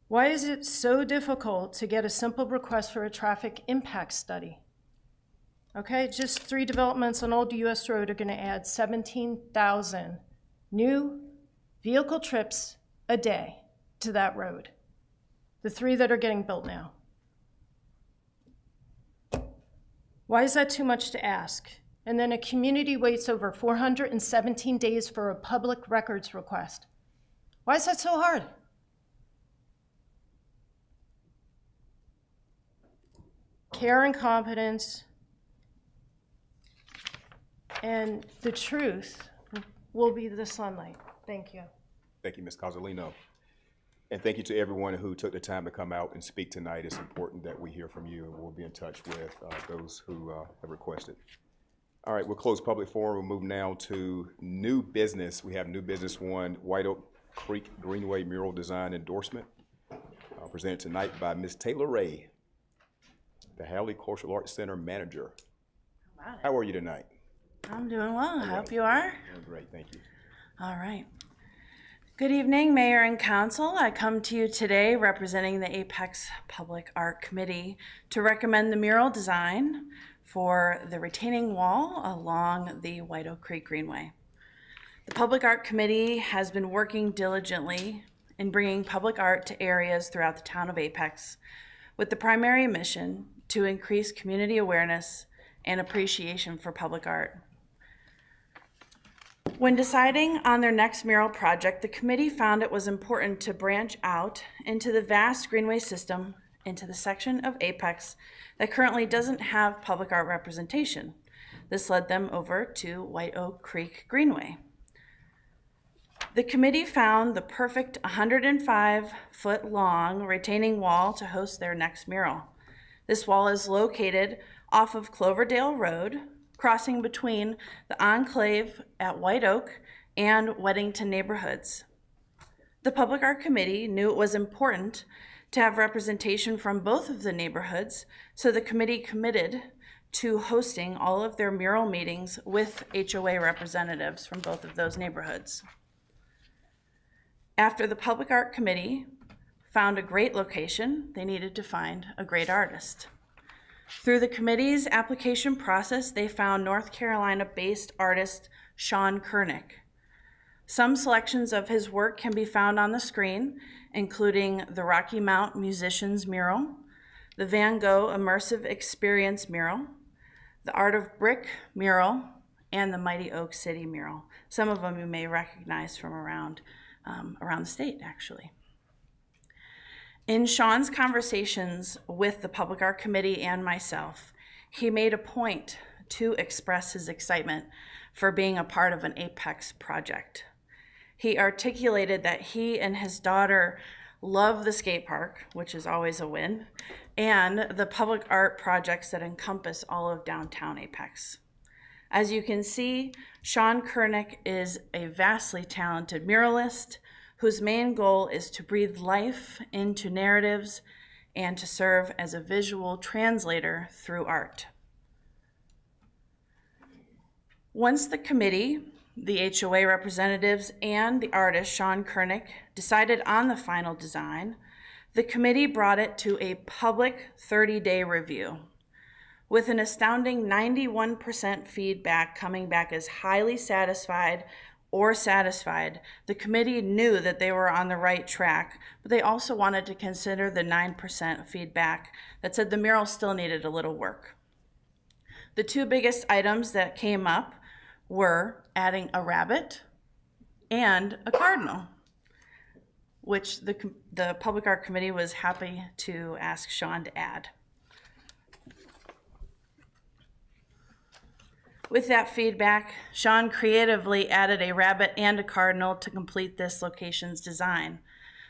Why is it so difficult to get a simple request for a traffic impact study? Okay, just 3 developments on Old US Road are gonna add 17,000 new vehicle trips a day to that road. The 3 that are getting built now. Why is that too much to ask? And then a community waits over 417 days for a public records request. Why is that so hard? Care and competence, and the truth will be the sunlight. Thank you. Thank you, Ms. Cozzolino. And thank you to everyone who took the time to come out and speak tonight. It's important that we hear from you, and we'll be in touch with those who have requested. All right, we'll close public forum. We'll move now to new business. We have new business 1, White Oak Creek Greenway mural design endorsement, presented tonight by Ms. Taylor Ray, the Howley Cultural Arts Center manager. How are you tonight? I'm doing well. I hope you are. Doing great, thank you. All right. Good evening, Mayor and Council. I come to you today representing the Apex Public Art Committee to recommend the mural design for the retaining wall along the White Oak Creek Greenway. The Public Art Committee has been working diligently in bringing public art to areas throughout the town of Apex with the primary mission to increase community awareness and appreciation for public art. When deciding on their next mural project, the committee found it was important to branch out into the vast Greenway system into the section of Apex that currently doesn't have public art representation. This led them over to White Oak Creek Greenway. The committee found the perfect 105-foot-long retaining wall to host their next mural. This wall is located off of Cloverdale Road, crossing between the Enclave at White Oak and Weddington neighborhoods. The Public Art Committee knew it was important to have representation from both of the neighborhoods, so the committee committed to hosting all of their mural meetings with HOA representatives from both of those neighborhoods. After the Public Art Committee found a great location, they needed to find a great artist. Through the committee's application process, they found North Carolina-based artist Sean Kernick. Some selections of his work can be found on the screen, including the Rocky Mount Musicians mural, the Van Gogh Immersive Experience mural, the Art of Brick mural, and the Mighty Oak City mural. Some of them you may recognize from around the state, actually. In Sean's conversations with the Public Art Committee and myself, he made a point to express his excitement for being a part of an Apex project. He articulated that he and his daughter love the skate park, which is always a win, and the public art projects that encompass all of downtown Apex. As you can see, Sean Kernick is a vastly talented muralist whose main goal is to breathe life into narratives and to serve as a visual translator through art. Once the committee, the HOA representatives, and the artist, Sean Kernick, decided on the final design, the committee brought it to a public 30-day review, with an astounding 91% feedback coming back as highly satisfied or satisfied. The committee knew that they were on the right track, but they also wanted to consider the 9% feedback that said the mural still needed a little work. The 2 biggest items that came up were adding a rabbit and a cardinal, which the Public Art Committee was happy to ask Sean to add. With that feedback, Sean creatively added a rabbit and a cardinal to complete this location's design.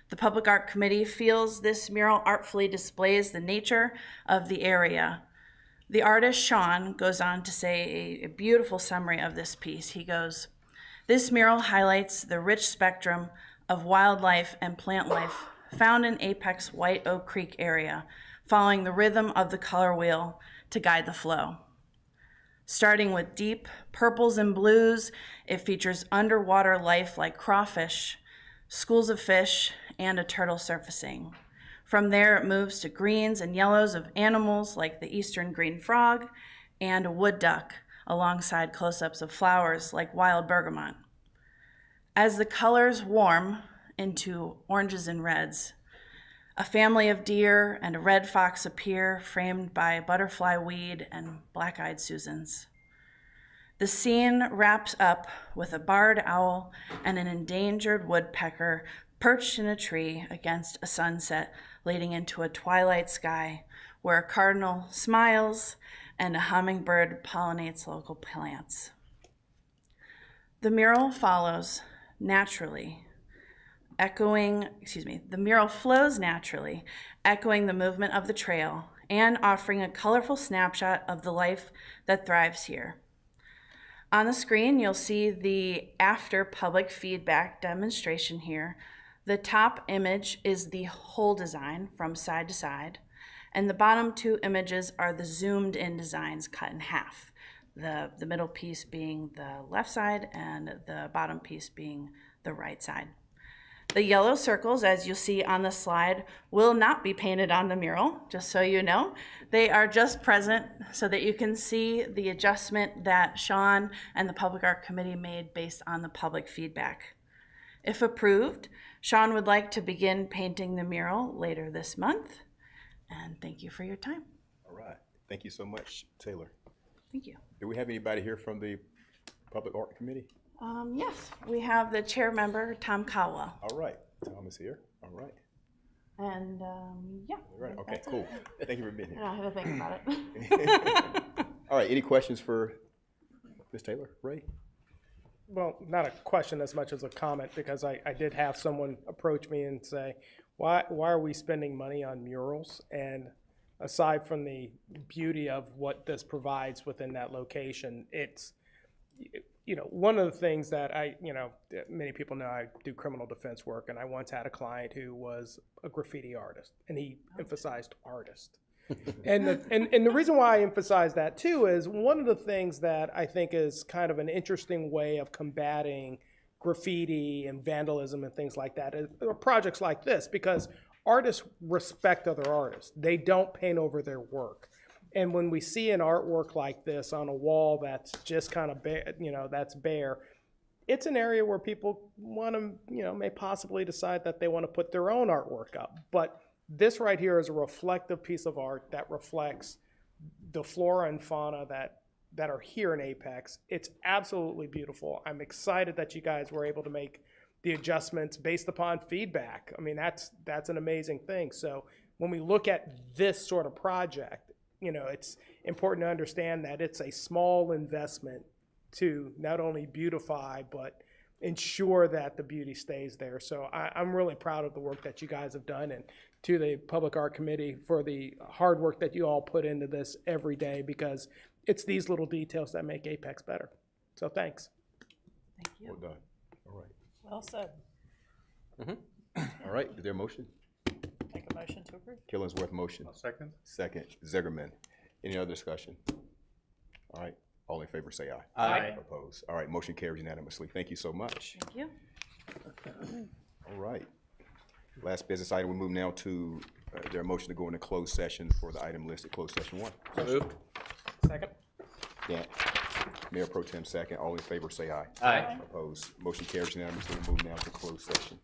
The Public Art Committee feels this mural artfully displays the nature of the area. The artist, Sean, goes on to say a beautiful summary of this piece. He goes, "This mural highlights the rich spectrum of wildlife and plant life found in Apex White Oak Creek area, following the rhythm of the color wheel to guide the flow. Starting with deep purples and blues, it features underwater life like crawfish, schools of fish, and a turtle surfacing. From there, it moves to greens and yellows of animals like the eastern green frog and a wood duck, alongside close-ups of flowers like wild bergamot. As the colors warm into oranges and reds. A family of deer and a red fox appear, framed by butterfly weed and black-eyed Susans. The scene wraps up with a barred owl and an endangered woodpecker perched in a tree against a sunset leading into a twilight sky where a cardinal smiles and a hummingbird pollinates local plants. The mural flows naturally, echoing the movement of the trail and offering a colorful snapshot of the life that thrives here. On the screen, you'll see the after public feedback demonstration here. The top image is the whole design from side to side, and the bottom two images are the zoomed in designs cut in half. The middle piece being the left side and the bottom piece being the right side. The yellow circles, as you'll see on the slide, will not be painted on the mural, just so you know. They are just present so that you can see the adjustment that Sean and the Public Art Committee made based on the public feedback. If approved, Sean would like to begin painting the mural later this month. And thank you for your time. All right. Thank you so much, Taylor. Thank you. Do we have anybody here from the Public Art Committee? Yes, we have the chair member, Tom Caldwell. All right. Tom is here. All right. And yeah. All right. Okay, that's cool. it. Thank you for being I here. don't have to think about it. All right. Any questions for Ms. Taylor? Ray? Well, not a question as much as a comment, because I did have someone approach me and say, why are we spending money on murals? And aside from the beauty of what this provides within that location, it's, one of the things that many people know I do criminal defense work, and I once had a client who was a graffiti artist, and he emphasized artist. And the reason why I emphasize that too is one of the things that I think is kind of an interesting way of combating graffiti and vandalism and things like that are projects like this, because artists respect other artists. They don't paint over their work. And when we see an artwork like this on a wall that's just kind of bare, that's bare, it's an area where people want to, may possibly decide that they want to put their own artwork up. But this right here is a reflective piece of art that reflects the flora and fauna that are here in Apex. It's absolutely beautiful. I'm excited that you guys were able to make the adjustments based upon feedback. I mean, that's an amazing thing. So when we look at this sort of project, it's important to understand that it's a small investment to not only beautify, but ensure that the beauty stays there. So I'm really proud of the work that you guys have done, and to the Public Art Committee for the hard work that you all put into this every day, because it's these little details that make Apex better. So thanks. Thank you. Well done. All right. Well said. All right. Is there a motion? Make a motion to approve. Killingsworth motion. Second. Second. Zegerman. Any other discussion? All right. All in favor say aye. Aye. Opposed? All right. Motion carries unanimously. Thank you so much. Thank you. All right. Last business item, we move now to, is there a motion to go into closed session for the item listed, closed session 1? So moved. Second. Yeah. Mayor Pro Tem second. All in favor say aye. Aye. Opposed? Motion carries unanimously. We move now to closed session.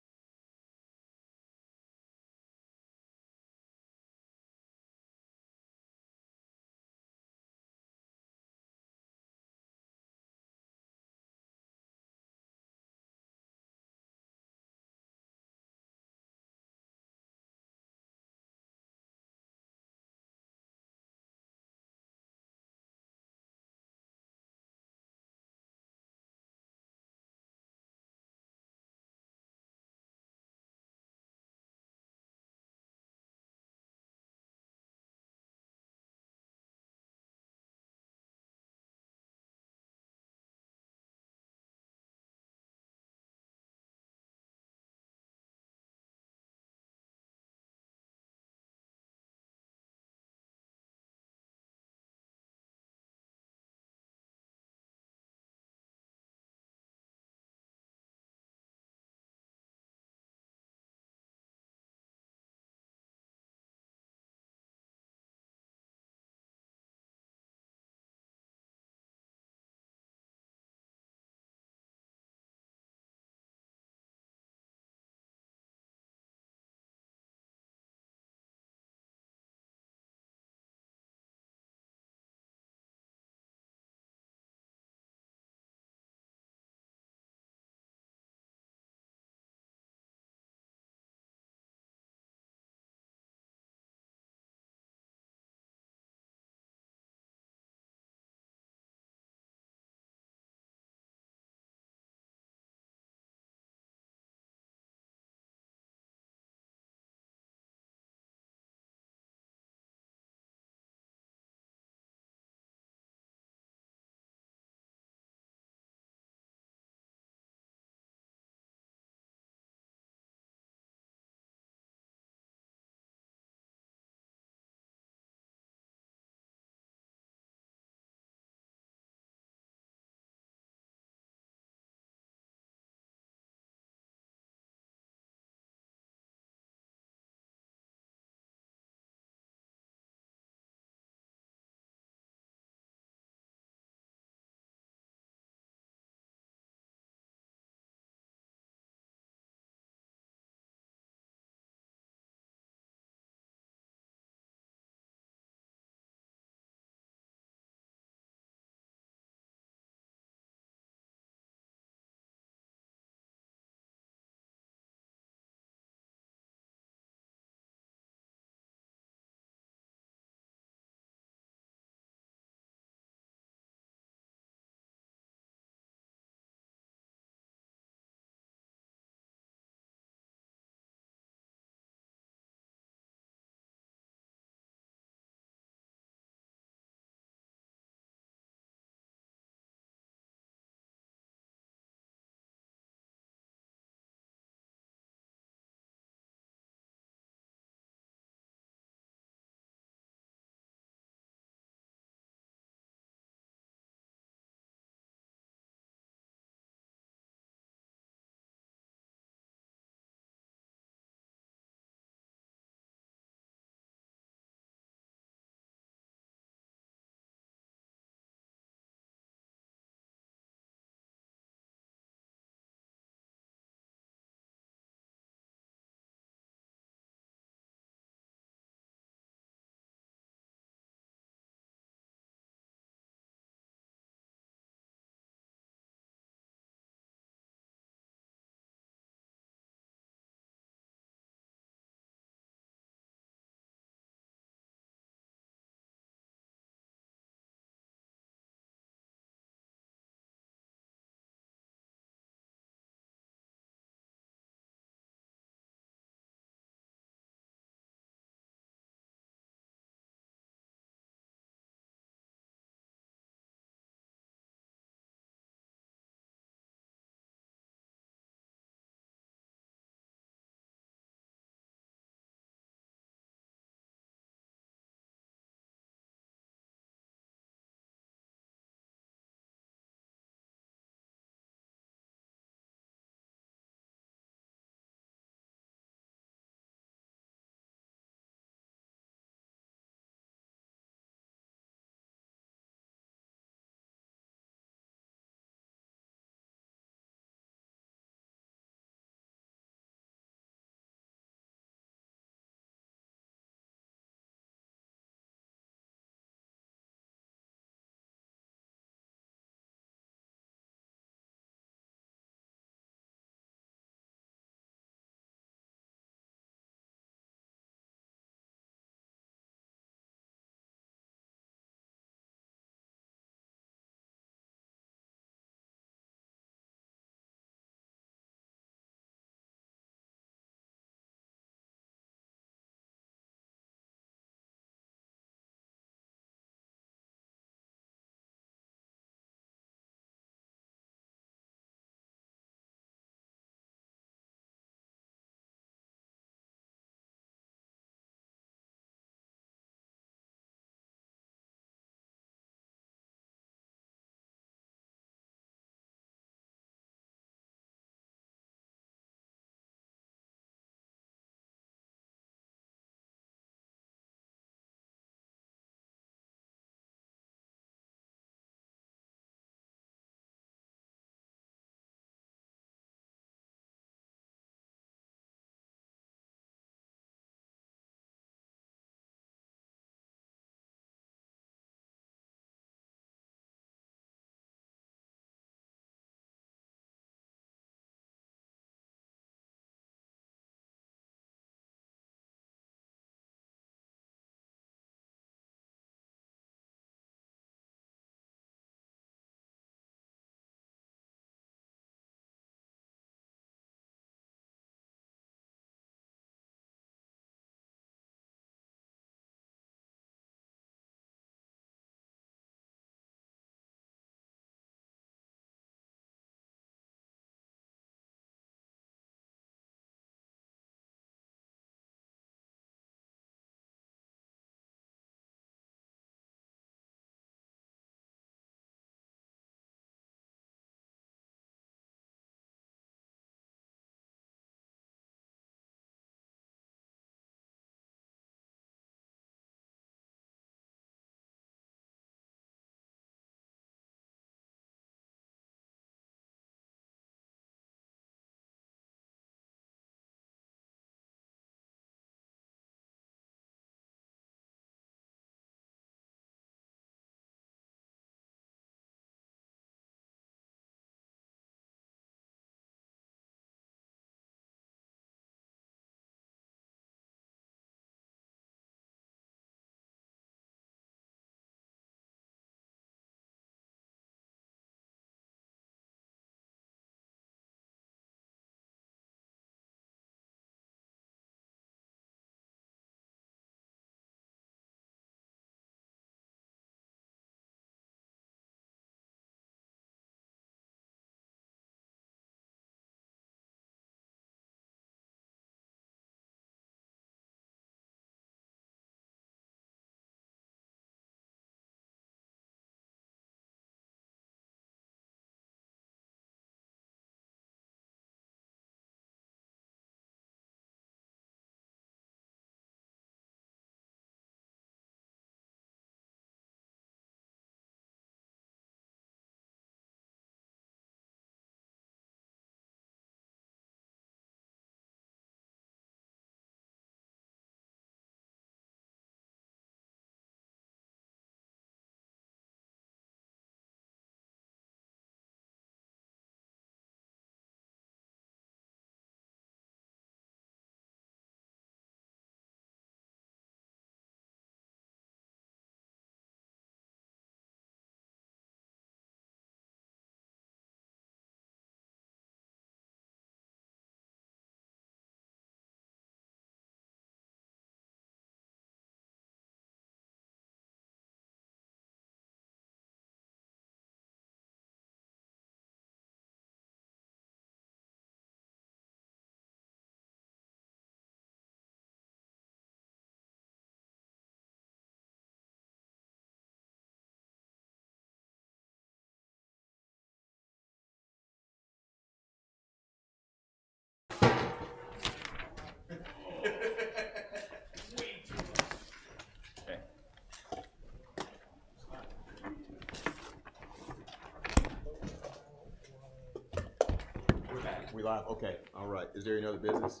Okay, all right. Is there any other business?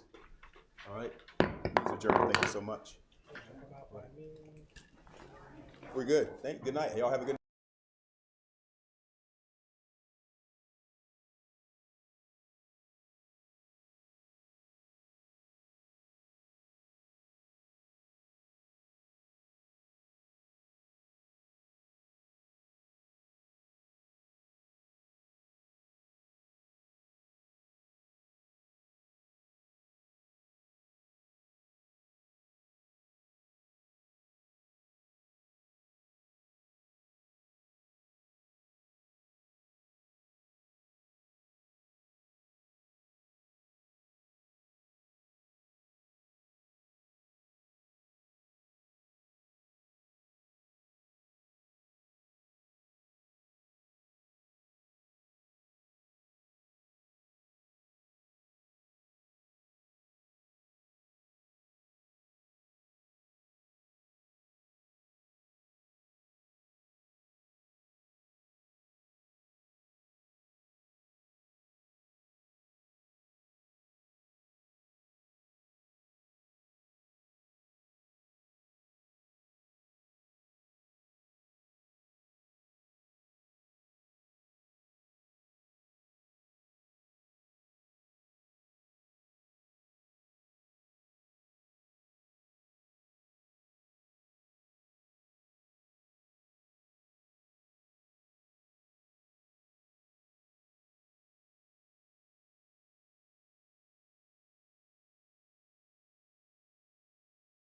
All right. Mr. Jeremy, thank you so much. We're good. Good night. Y'all have a good